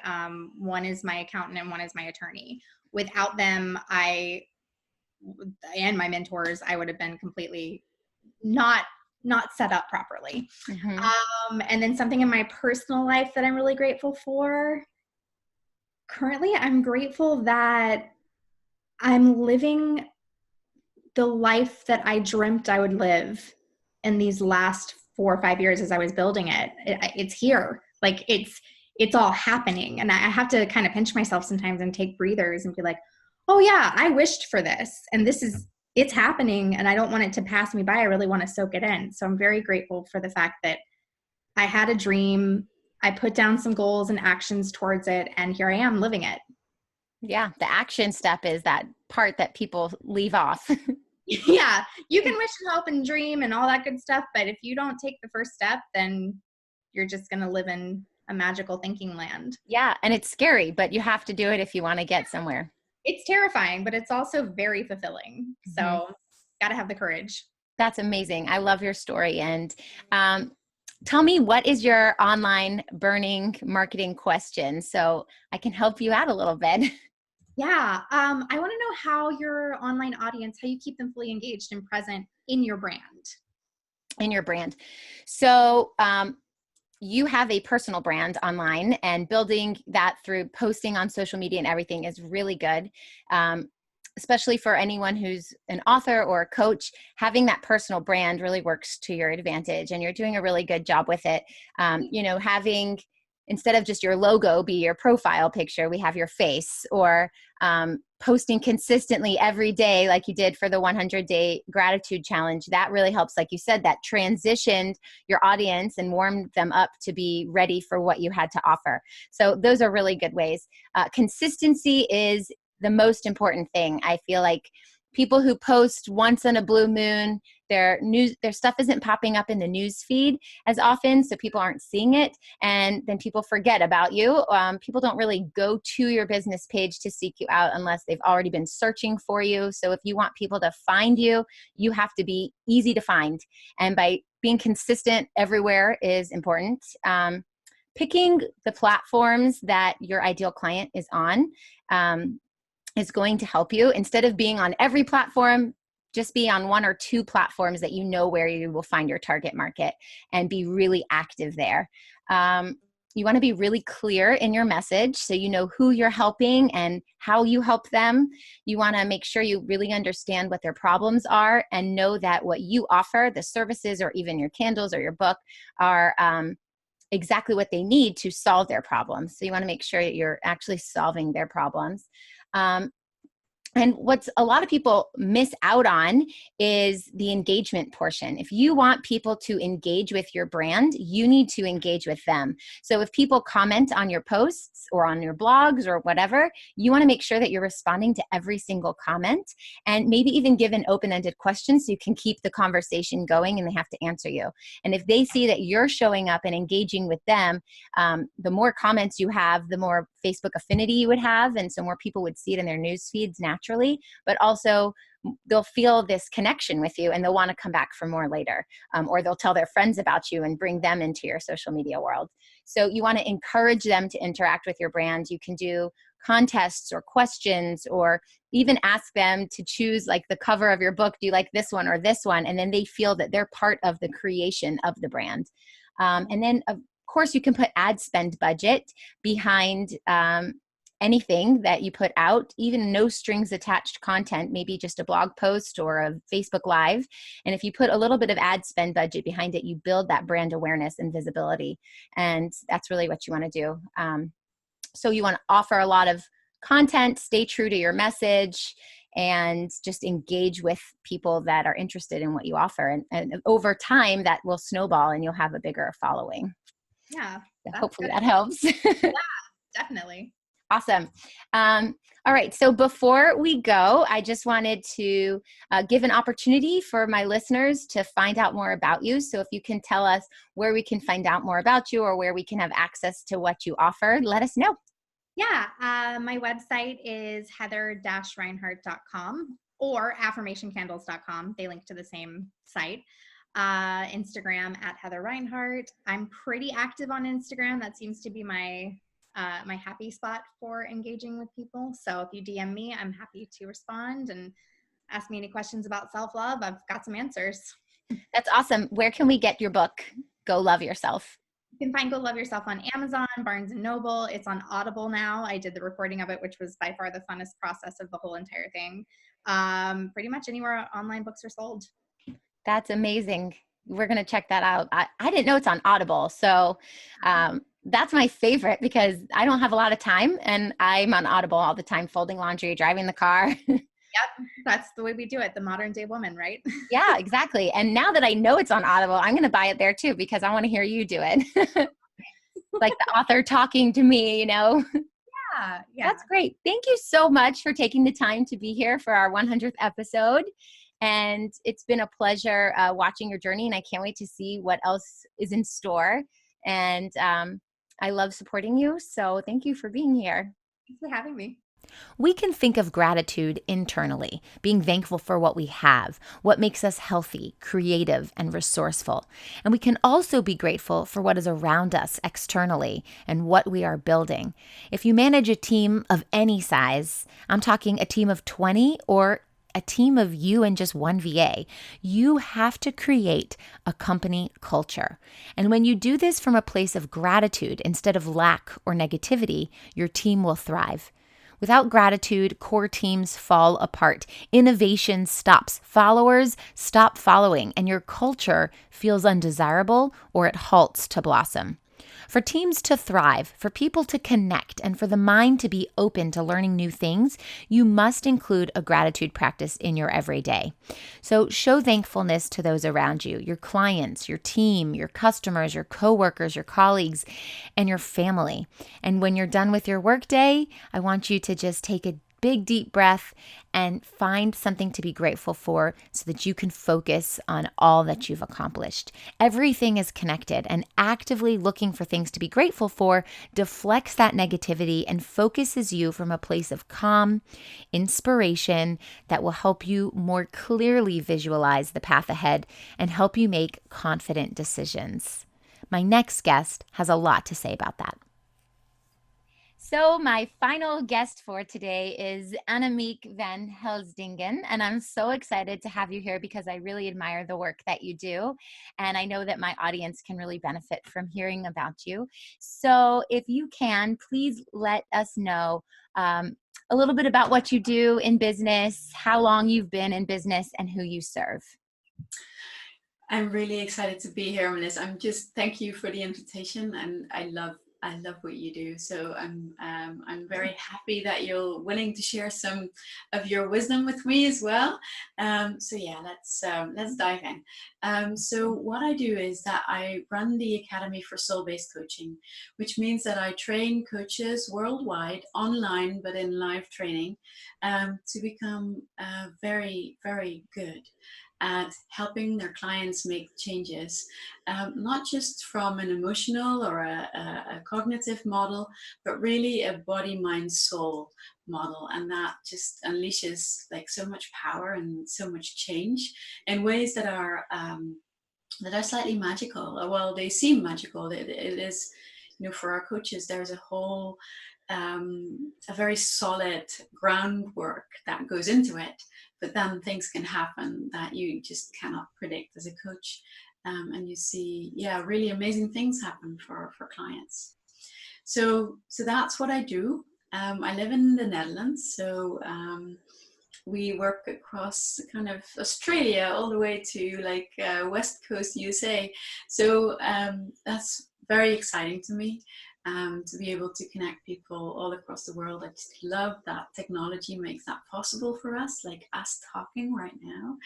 One is my accountant and one is my attorney. Without them, and my mentors, I would have been completely not set up properly. Mm-hmm. And then something in my personal life that I'm really grateful for. Currently, I'm grateful that I'm living the life that I dreamt I would live in these last 4 or 5 years as I was building it. It's here. Like it's it's all happening. And I have to kind of pinch myself sometimes and take breathers and be like, oh yeah, I wished for this. And it's happening, and I don't want it to pass me by. I really want to soak it in. So I'm very grateful for the fact that I had a dream. I put down some goals and actions towards it, and here I am living it. Yeah. The action step is that part that people leave off. Yeah. You can wish and hope and dream and all that good stuff. But if you don't take the first step, then you're just going to live in a magical thinking land. Yeah. And it's scary, but you have to do it if you want to get somewhere. It's terrifying, but it's also very fulfilling. So got to have the courage. That's amazing. I love your story. And tell me, what is your online burning marketing question so I can help you out a little bit? Yeah. I want to know how your online audience, how you keep them fully engaged and present in your brand. In your brand. So you have a personal brand online, and building that through posting on social media and everything is really good. Especially for anyone who's an author or a coach, having that personal brand really works to your advantage, and you're doing a really good job with it. Having, instead of just your logo be your profile picture, we have your face, or posting consistently every day like you did for the 100-day gratitude challenge. That really helps. Like you said, that transitioned your audience and warmed them up to be ready for what you had to offer. So those are really good ways. Consistency is the most important thing. I feel like people who post once in a blue moon, their stuff isn't popping up in the news feed as often, so people aren't seeing it, and then people forget about you. People don't really go to your business page to seek you out unless they've already been searching for you. So if you want people to find you, you have to be easy to find. And by being consistent everywhere is important. Picking the platforms that your ideal client is on is going to help you. Instead of being on every platform, just be on one or two platforms that you know where you will find your target market, and be really active there. You want to be really clear in your message so you know who you're helping and how you help them. You want to make sure you really understand what their problems are and know that what you offer, the services or even your candles or your book, are exactly what they need to solve their problems. So you want to make sure that you're actually solving their problems. And what's a lot of people miss out on is the engagement portion. If you want people to engage with your brand, you need to engage with them. So if people comment on your posts or on your blogs or whatever, you want to make sure that you're responding to every single comment, and maybe even give an open-ended question so you can keep the conversation going and they have to answer you. And if they see that you're showing up and engaging with them, the more comments you have, the more Facebook affinity you would have, and so more people would see it in their news feeds naturally, but also they'll feel this connection with you and they'll want to come back for more later, or they'll tell their friends about you and bring them into your social media world. So you want to encourage them to interact with your brand. You can do contests or questions, or even ask them to choose like the cover of your book. Do you like this one or this one? And then they feel that they're part of the creation of the brand. And then of course, you can put ad spend budget behind anything that you put out, even no strings attached content, maybe just a blog post or a Facebook Live. And if you put a little bit of ad spend budget behind it, you build that brand awareness and visibility. And that's really what you want to do. So you want to offer a lot of content, stay true to your message, and just engage with people that are interested in what you offer. And over time, that will snowball and you'll have a bigger following. Yeah. Hopefully that helps. Yeah, definitely. Awesome. All right. So before we go, I just wanted to give an opportunity for my listeners to find out more about you. So if you can tell us where we can find out more about you or where we can have access to what you offer, let us know. Yeah. My website is heather-reinhardt.com or affirmationcandles.com. They link to the same site. Instagram at Heather Reinhardt. I'm pretty active on Instagram. That seems to be my happy spot for engaging with people. So if you DM me, I'm happy to respond, and ask me any questions about self-love. I've got some answers. That's awesome. Where can we get your book, Go Love Yourself? You can find Go Love Yourself on Amazon, Barnes & Noble. It's on Audible now. I did the recording of it, which was by far the funnest process of the whole entire thing. Pretty much anywhere online books are sold. That's amazing. We're going to check that out. I didn't know it's on Audible. So That's my favorite because I don't have a lot of time and I'm on Audible all the time, folding laundry, driving the car. Yep, that's the way we do it, the modern day woman, right? Yeah, exactly. And now that I know it's on Audible, I'm going to buy it there too because I want to hear you do it. Like the author talking to me, Yeah. That's great. Thank you so much for taking the time to be here for our 100th episode. And it's been a pleasure watching your journey, and I can't wait to see what else is in store. And I love supporting you. So thank you for being here. Thanks for having me. We can think of gratitude internally, being thankful for what we have, what makes us healthy, creative, and resourceful. And we can also be grateful for what is around us externally and what we are building. If you manage a team of any size, I'm talking a team of 20 or a team of you and just one VA, you have to create a company culture. And when you do this from a place of gratitude instead of lack or negativity, your team will thrive. Without gratitude, core teams fall apart. Innovation stops. Followers stop following, and your culture feels undesirable or it halts to blossom. For teams to thrive, for people to connect, and for the mind to be open to learning new things, you must include a gratitude practice in your everyday. So show thankfulness to those around you, your clients, your team, your customers, your coworkers, your colleagues, and your family. And when you're done with your workday, I want you to just take a big deep breath and find something to be grateful for so that you can focus on all that you've accomplished. Everything is connected, and actively looking for things to be grateful for deflects that negativity and focuses you from a place of calm, inspiration that will help you more clearly visualize the path ahead and help you make confident decisions. My next guest has a lot to say about that. So my final guest for today is Annemiek van Helsdingen, and I'm so excited to have you here because I really admire the work that you do, and I know that my audience can really benefit from hearing about you. So if you can, please let us know a little bit about what you do in business, how long you've been in business, and who you serve. I'm really excited to be here, Meliss. Thank you for the invitation, and I love what you do. So I'm very happy that you're willing to share some of your wisdom with me as well. So yeah, let's dive in. So what I do is that I run the Academy for Soul-Based Coaching, which means that I train coaches worldwide online, but in live training, to become very, very good at helping their clients make changes, not just from an emotional or a cognitive model, but really a body, mind, soul model. And that just unleashes like so much power and so much change in ways that are slightly magical. Well, they seem magical. It is, for our coaches, there's a whole a very solid groundwork that goes into it, but then things can happen that you just cannot predict as a coach, and you see really amazing things happen for clients. So that's what I do. I live in the Netherlands, so we work across kind of Australia all the way to West Coast USA. So that's very exciting to me. To be able to connect people all across the world. I just love that technology makes that possible for us, like us talking right now.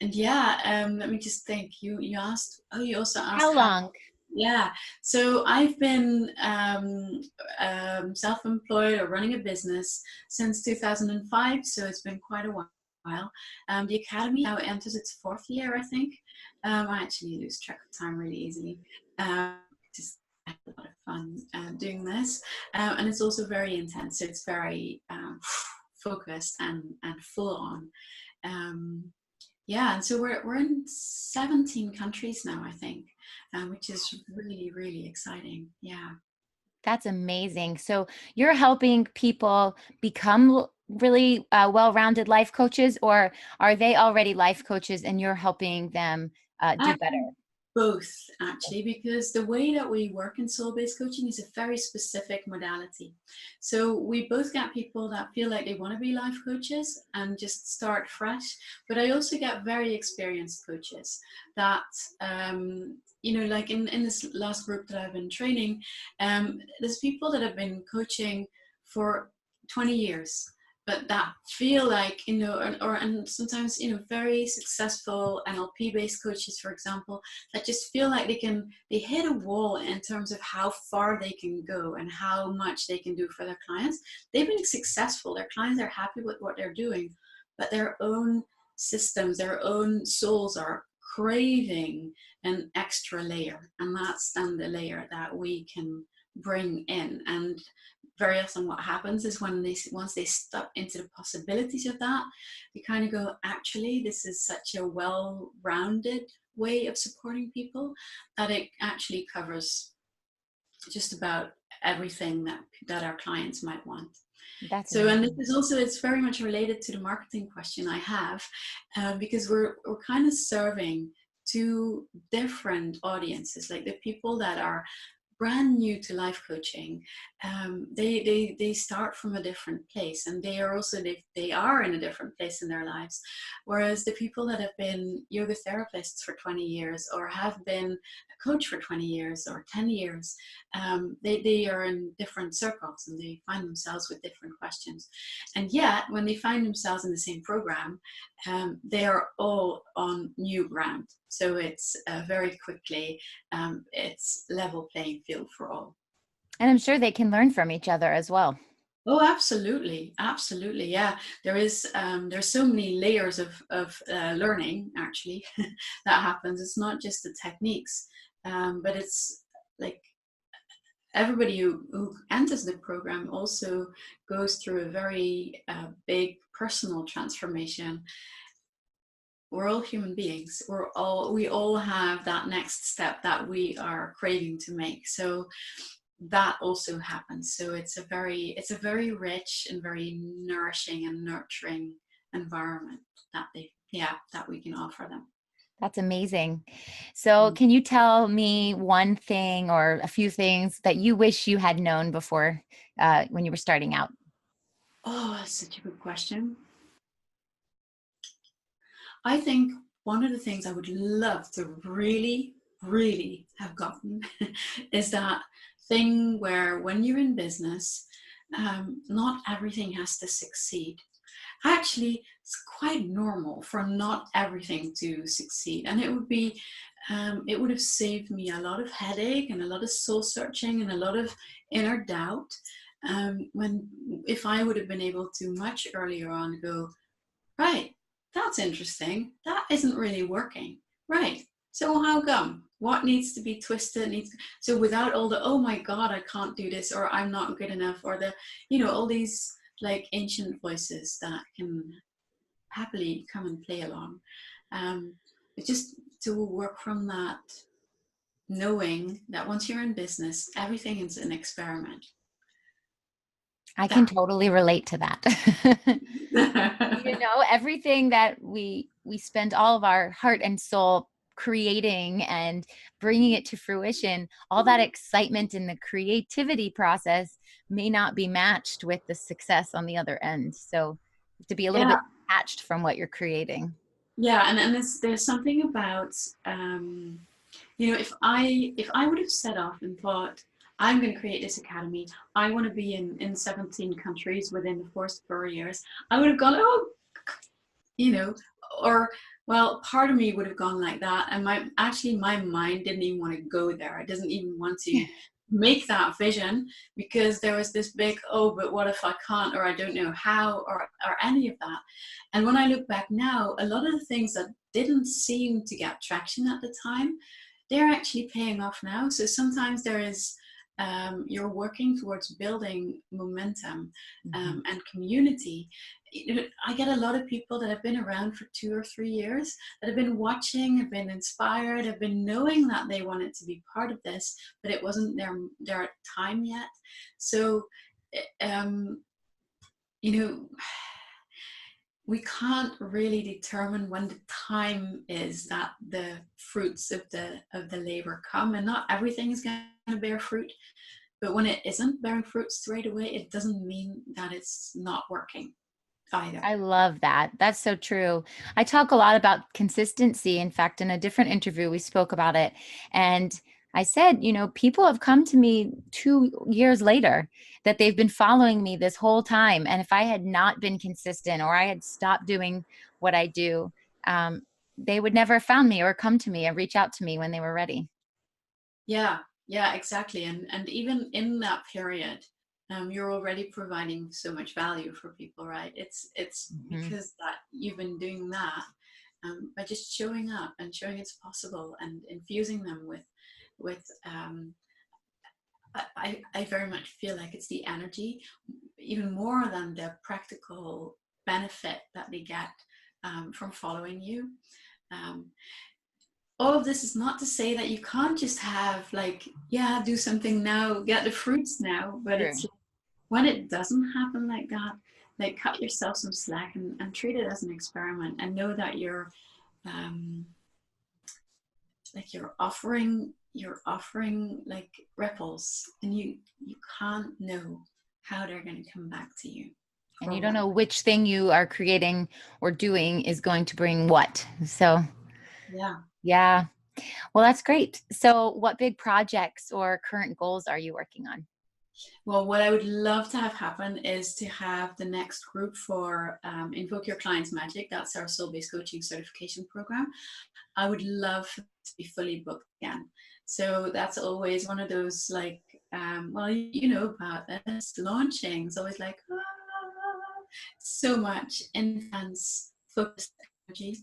Yeah. Let me just think. You also asked How long? Yeah, so I've been self-employed or running a business since 2005, so it's been quite a while. The Academy now enters its 4th year, I think. I actually lose track of time really easily. Just a lot of fun doing this, and it's also very intense. So it's very focused and full on. And so we're in 17 countries now, I think, which is really, really exciting. Yeah. That's amazing. So you're helping people become really well-rounded life coaches, or are they already life coaches and you're helping them do better? Both, actually, because the way that we work in soul-based coaching is a very specific modality. So we both get people that feel like they want to be life coaches and just start fresh, but I also get very experienced coaches that like in this last group that I've been training, there's people that have been coaching for 20 years, but that feel like, and sometimes, very successful NLP based coaches, for example, that just feel like they hit a wall in terms of how far they can go and how much they can do for their clients. They've been successful, their clients are happy with what they're doing, but their own systems, their own souls are craving an extra layer, and that's then the layer that we can bring in. And very often what happens is once they step into the possibilities of that, they kind of go, actually, this is such a well-rounded way of supporting people that it actually covers just about everything that our clients might want. That's so, amazing. and this is also, it's very much related to the marketing question I have, because we're kind of serving two different audiences, like the people that are brand new to life coaching. They start from a different place, and they are in a different place in their lives. Whereas the people that have been yoga therapists for 20 years or have been a coach for 20 years or 10 years, they are in different circles and they find themselves with different questions. And yet, when they find themselves in the same program, they are all on new ground. So it's very quickly, it's level playing field for all. And I'm sure they can learn from each other as well. Oh, absolutely. Absolutely. Yeah. There's so many layers of learning actually that happens. It's not just the techniques, but it's like everybody who enters the program also goes through a very big personal transformation. We're all human beings. We all have that next step that we are craving to make. So that also happens. So it's a very rich and very nourishing and nurturing environment that we can offer them. That's amazing. So can you tell me one thing or a few things that you wish you had known before when you were starting out? Oh, that's such a good question. I think one of the things I would love to really, really have gotten is that thing where when you're in business, not everything has to succeed. Actually, it's quite normal for not everything to succeed. And it would have saved me a lot of headache and a lot of soul searching and a lot of inner doubt if I would have been able to much earlier on go, right, that's interesting. That isn't really working. Right. So how come? What needs to be twisted? So without all the, oh my God, I can't do this, or I'm not good enough, or all these like ancient voices that can happily come and play along. It's just to work from that, knowing that once you're in business, everything is an experiment. I can totally relate to that. Everything that we spend all of our heart and soul creating and bringing it to fruition, all that excitement in the creativity process may not be matched with the success on the other end. So to be a little bit detached from what you're creating. Yeah, and there's something about if I would have set off and thought, I'm going to create this academy, I want to be in 17 countries within the first 4 years, I would have gone, part of me would have gone like that. And my mind didn't even want to go there. I didn't even want to make that vision, because there was this big, but what if I can't, or I don't know how, or any of that. And when I look back now, a lot of the things that didn't seem to get traction at the time, they're actually paying off now. So sometimes there is, you're working towards building momentum and community. I get a lot of people that have been around for 2 or 3 years, that have been watching, have been inspired, have been knowing that they wanted to be part of this, but it wasn't their time yet. So, we can't really determine when the time is that the fruits of the labor come, and not everything is going to bear fruit. But when it isn't bearing fruit straight away, it doesn't mean that it's not working either. I love that. That's so true. I talk a lot about consistency. In fact, in a different interview, we spoke about it. And I said, people have come to me 2 years later that they've been following me this whole time. And if I had not been consistent or I had stopped doing what I do, they would never have found me or come to me and reach out to me when they were ready. Yeah, exactly. And even in that period, you're already providing so much value for people, right? It's Mhm. because that you've been doing that, by just showing up and showing it's possible and infusing them with I very much feel like it's the energy, even more than the practical benefit that they get from following you. All of this is not to say that you can't just have do something now, get the fruits now, but True. it's when it doesn't happen like that, like cut yourself some slack and treat it as an experiment, and know that you're offering like ripples, and you can't know how they're going to come back to you. And you don't know which thing you are creating or doing is going to bring what. So, yeah. Well, that's great. So what big projects or current goals are you working on? Well, what I would love to have happen is to have the next group for Invoke Your Client's Magic. That's our soul-based coaching certification program. I would love to be fully booked again. So that's always one of those well, you know about this, launching. It's always like, so much intense focused energy.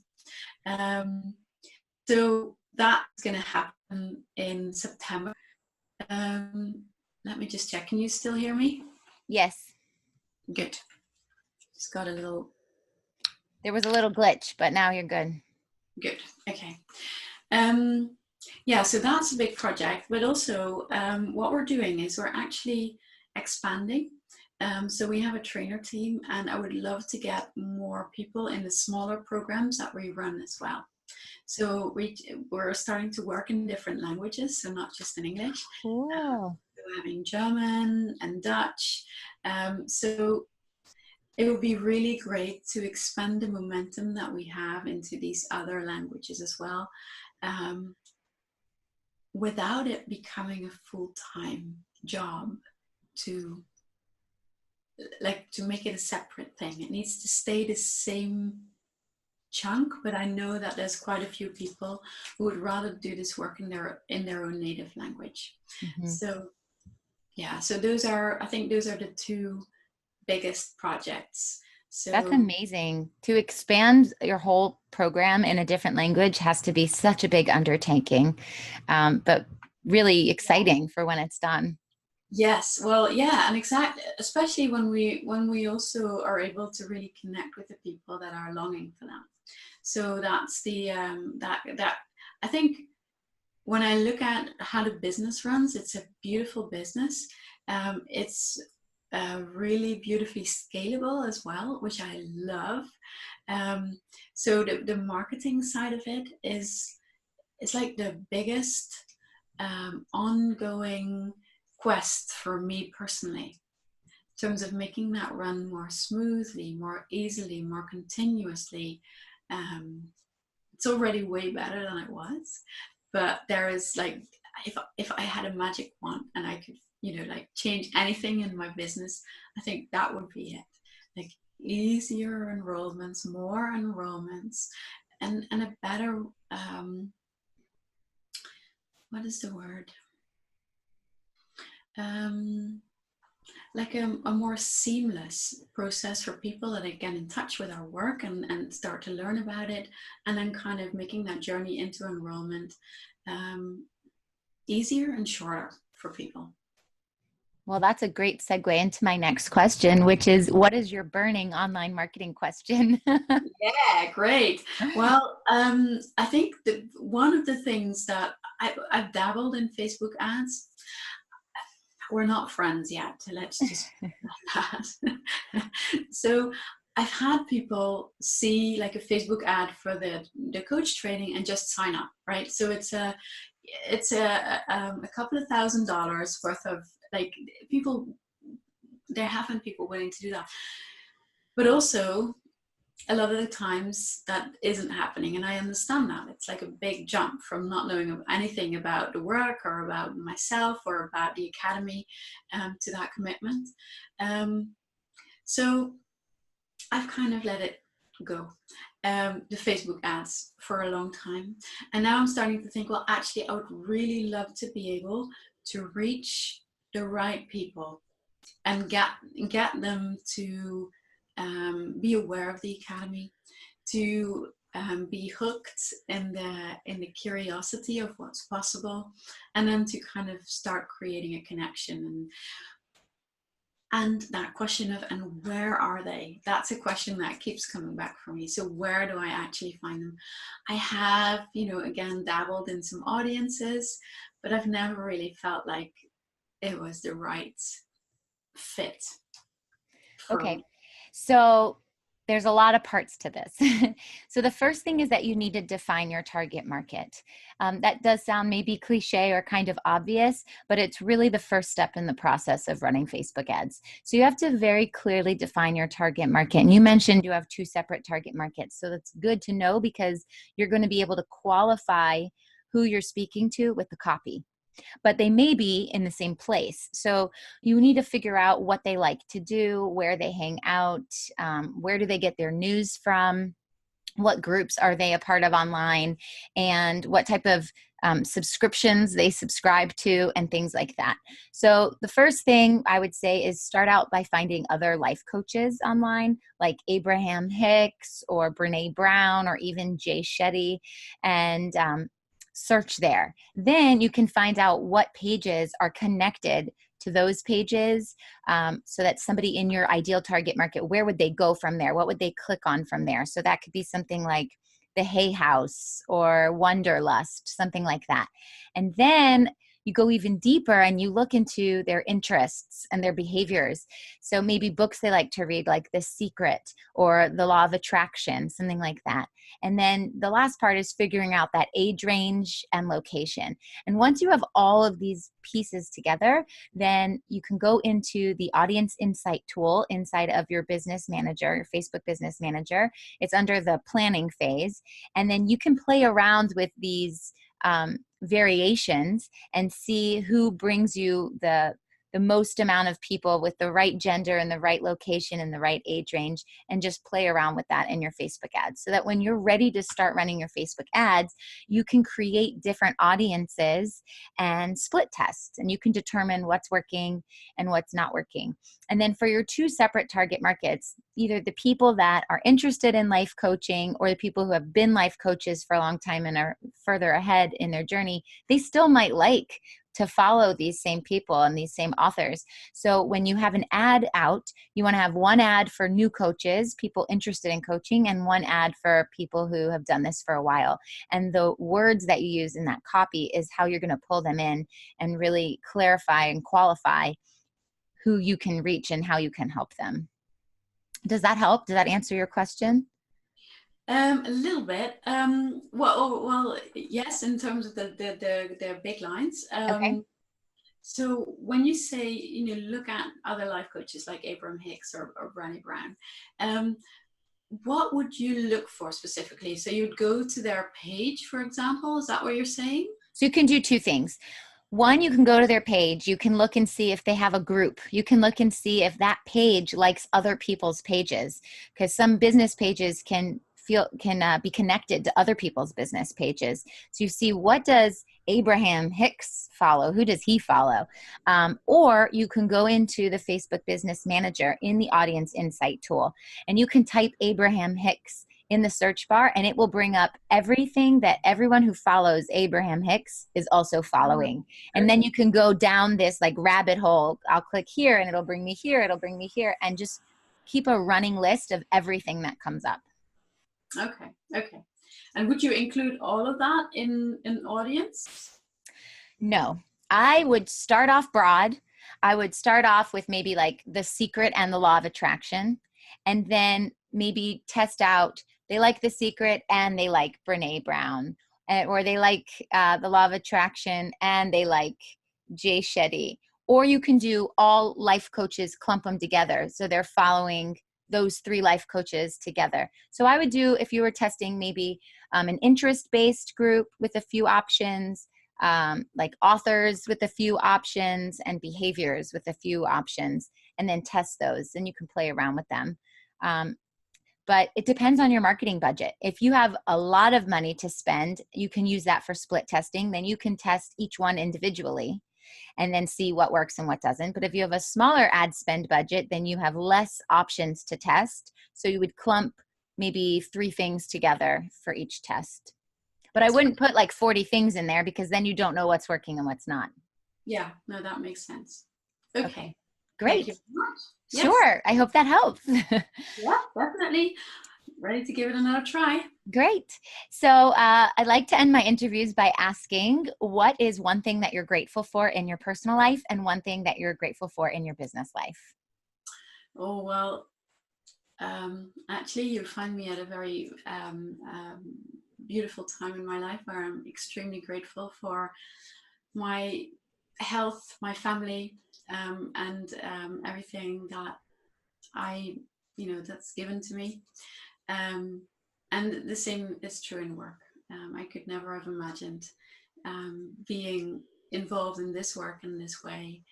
So that's going to happen in September. Let me just check. Can you still hear me? Yes. Good. Just got a little. There was a little glitch, but now you're good. Good. Okay. Yeah, so that's a big project, but also what we're doing is we're actually expanding. So we have a trainer team, and I would love to get more people in the smaller programs that we run as well. So we're starting to work in different languages, so not just in English. Cool. We're having German and Dutch. So it would be really great to expand the momentum that we have into these other languages as well, without it becoming a full-time job, to make it a separate thing. It needs to stay the same chunk, but I know that there's quite a few people who would rather do this work in their own native language. Mm-hmm. So yeah, so I think those are the two biggest projects. So that's amazing. To expand your whole program in a different language has to be such a big undertaking, but really exciting for when it's done. Yes, well, yeah, and exactly, especially when we also are able to really connect with the people that are longing for that. So that's the that I think when I look at how the business runs, it's a beautiful business. It's really beautifully scalable as well, which I love. So the marketing side of it is like the biggest ongoing quest for me personally, in terms of making that run more smoothly, more easily, more continuously. It's already way better than it was, but there is if I had a magic wand and I could change anything in my business, I think that would be it. Easier enrollments, more enrollments, and a better what is the word? A more seamless process for people that get in touch with our work and start to learn about it, and then kind of making that journey into enrollment easier and shorter for people. Well, that's a great segue into my next question, which is, what is your burning online marketing question? Yeah, great. Well, I think that one of the things that I've dabbled in Facebook ads. We're not friends yet, so let's just that. So I've had people see like a Facebook ad for the coach training and just sign up, right? So it's a couple of $1,000s worth of, like, people, there have been people willing to do that. But also, a lot of the times that isn't happening, and I understand that. It's like a big jump from not knowing anything about the work or about myself or about the academy to that commitment. So I've kind of let it go, the Facebook ads, for a long time. And now I'm starting to think, well, actually, I would really love to be able to reach the right people and get them to be aware of the academy, to be hooked in the curiosity of what's possible, and then to kind of start creating a connection. And that question of, and where are they? That's a question that keeps coming back for me. So where do I actually find them? I have, again, dabbled in some audiences, but I've never really felt like it was the right fit. Okay. So there's a lot of parts to this. So the first thing is that you need to define your target market. That does sound maybe cliche or kind of obvious, but it's really the first step in the process of running Facebook ads. So you have to very clearly define your target market. And you mentioned you have 2 separate target markets. So that's good to know, because you're going to be able to qualify who you're speaking to with the copy. But they may be in the same place. So you need to figure out what they like to do, where they hang out, where do they get their news from, what groups are they a part of online, and what type of subscriptions they subscribe to, and things like that. So the first thing I would say is start out by finding other life coaches online, like Abraham Hicks or Brene Brown or even Jay Shetty, and search there. Then you can find out what pages are connected to those pages, so that somebody in your ideal target market, where would they go from there? What would they click on from there? So that could be something like the Hay House or Wanderlust, something like that. And then you go even deeper and you look into their interests and their behaviors. So maybe books they like to read, like The Secret or The Law of Attraction, something like that. And then the last part is figuring out that age range and location. And once you have all of these pieces together, then you can go into the audience insight tool inside of your business manager, your Facebook business manager. It's under the planning phase. And then you can play around with these variations and see who brings you the most amount of people with the right gender and the right location and the right age range, and just play around with that in your Facebook ads, so that when you're ready to start running your Facebook ads, you can create different audiences and split tests, and you can determine what's working and what's not working. And then for your 2 separate target markets, either the people that are interested in life coaching or the people who have been life coaches for a long time and are further ahead in their journey, they still might like to follow these same people and these same authors. So when you have an ad out, you want to have one ad for new coaches, people interested in coaching, and one ad for people who have done this for a while. And the words that you use in that copy is how you're going to pull them in and really clarify and qualify who you can reach and how you can help them. Does that help? Does that answer your question? A little bit. Well, yes, in terms of the big lines. Okay. So when you say, look at other life coaches like Abraham Hicks or Brene Brown, what would you look for specifically? So you'd go to their page, for example. Is that what you're saying? So you can do 2 things. One, you can go to their page. You can look and see if they have a group. You can look and see if that page likes other people's pages, because some business pages can be connected to other people's business pages. So you see, what does Abraham Hicks follow? Who does he follow? Or you can go into the Facebook Business Manager in the Audience Insight tool, and you can type Abraham Hicks in the search bar, and it will bring up everything that everyone who follows Abraham Hicks is also following. And then you can go down this like rabbit hole. I'll click here and it'll bring me here, it'll bring me here, and just keep a running list of everything that comes up. Okay. And would you include all of that in an audience? No, I would start off broad. I would start off with maybe like The Secret and The Law of Attraction. And then maybe test out, they like The Secret and they like Brene Brown, or they like The Law of Attraction and they like Jay Shetty. Or you can do all life coaches, clump them together. So they're following those 3 life coaches together. So I would do, if you were testing, maybe an interest-based group with a few options, like authors with a few options, and behaviors with a few options, and then test those, and you can play around with them. But it depends on your marketing budget. If you have a lot of money to spend, you can use that for split testing. Then you can test each one individually and then see what works and what doesn't. But if you have a smaller ad spend budget, then you have less options to test. So you would clump maybe 3 things together for each test. But I wouldn't put like 40 things in there, because then you don't know what's working and what's not. Yeah, no, that makes sense. Okay. Great. Thank you very much. Yes. Sure. I hope that helps. Yeah, definitely. Ready to give it another try. Great. So I'd like to end my interviews by asking, what is one thing that you're grateful for in your personal life and one thing that you're grateful for in your business life? Oh, well, actually, you find me at a very beautiful time in my life where I'm extremely grateful for my health, my family, and everything that that's given to me. And the same is true in work. I could never have imagined being involved in this work in this way,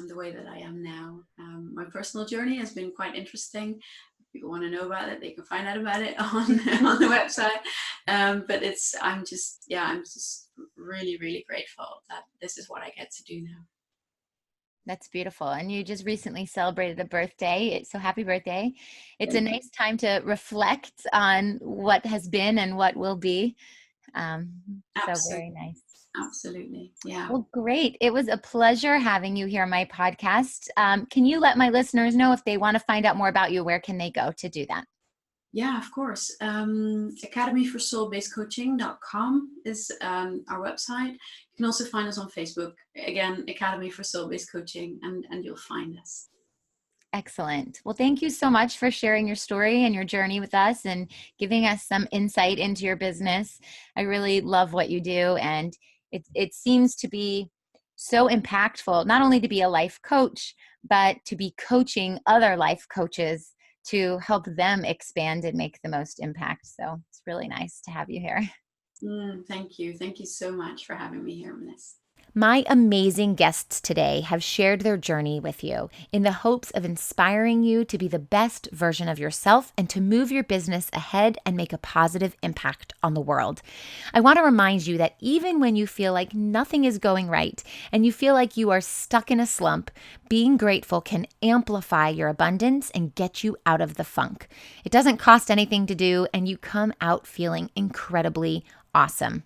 the way that I am now. My personal journey has been quite interesting. If people want to know about it, they can find out about it on the website. But I'm just really, really grateful that this is what I get to do now. That's beautiful. And you just recently celebrated a birthday. So happy birthday. It's a nice time to reflect on what has been and what will be. So very nice. Absolutely. Yeah. Well, great. It was a pleasure having you here on my podcast. Can you let my listeners know, if they want to find out more about you, where can they go to do that? Yeah, of course. academyforsoulbasedcoaching.com is our website. You can also find us on Facebook. Again, Academy for Soul-Based Coaching, and you'll find us. Excellent. Well, thank you so much for sharing your story and your journey with us and giving us some insight into your business. I really love what you do, and it seems to be so impactful, not only to be a life coach, but to be coaching other life coaches to help them expand and make the most impact. So it's really nice to have you here. Thank you. Thank you so much for having me here, Meliss. My amazing guests today have shared their journey with you in the hopes of inspiring you to be the best version of yourself and to move your business ahead and make a positive impact on the world. I want to remind you that even when you feel like nothing is going right and you feel like you are stuck in a slump, being grateful can amplify your abundance and get you out of the funk. It doesn't cost anything to do, and you come out feeling incredibly awesome.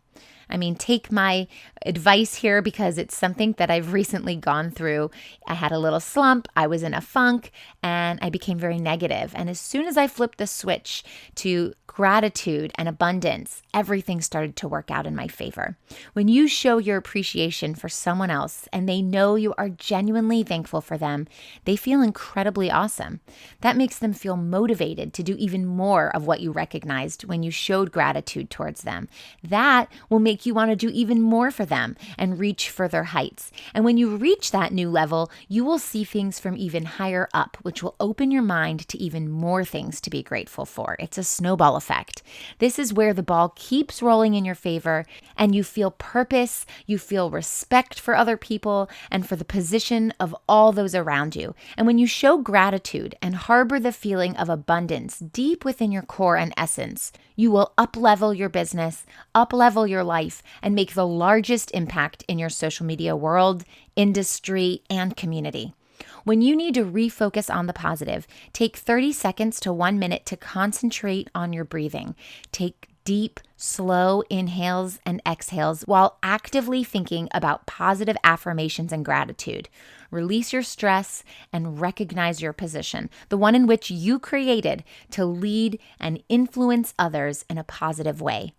I mean, take my advice here because it's something that I've recently gone through. I had a little slump, I was in a funk, and I became very negative. And as soon as I flipped the switch to gratitude and abundance, everything started to work out in my favor. When you show your appreciation for someone else and they know you are genuinely thankful for them, they feel incredibly awesome. That makes them feel motivated to do even more of what you recognized when you showed gratitude towards them. That will make you want to do even more for them and reach further heights. And when you reach that new level, you will see things from even higher up, which will open your mind to even more things to be grateful for. It's a snowball effect. This is where the ball keeps rolling in your favor and you feel purpose, you feel respect for other people and for the position of all those around you. And when you show gratitude and harbor the feeling of abundance deep within your core and essence, you will up-level your business, up-level your life, and make the largest impact in your social media world, industry, and community. When you need to refocus on the positive, take 30 seconds to 1 minute to concentrate on your breathing. Take deep, slow inhales and exhales while actively thinking about positive affirmations and gratitude. Release your stress and recognize your position, the one in which you created to lead and influence others in a positive way.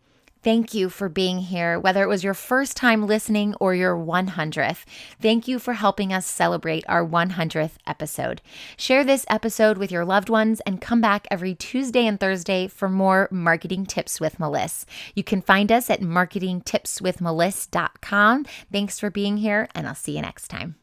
Thank you for being here, whether it was your first time listening or your 100th. Thank you for helping us celebrate our 100th episode. Share this episode with your loved ones and come back every Tuesday and Thursday for more marketing tips with Meliss. You can find us at marketingtipswithmeliss.com. Thanks for being here, and I'll see you next time.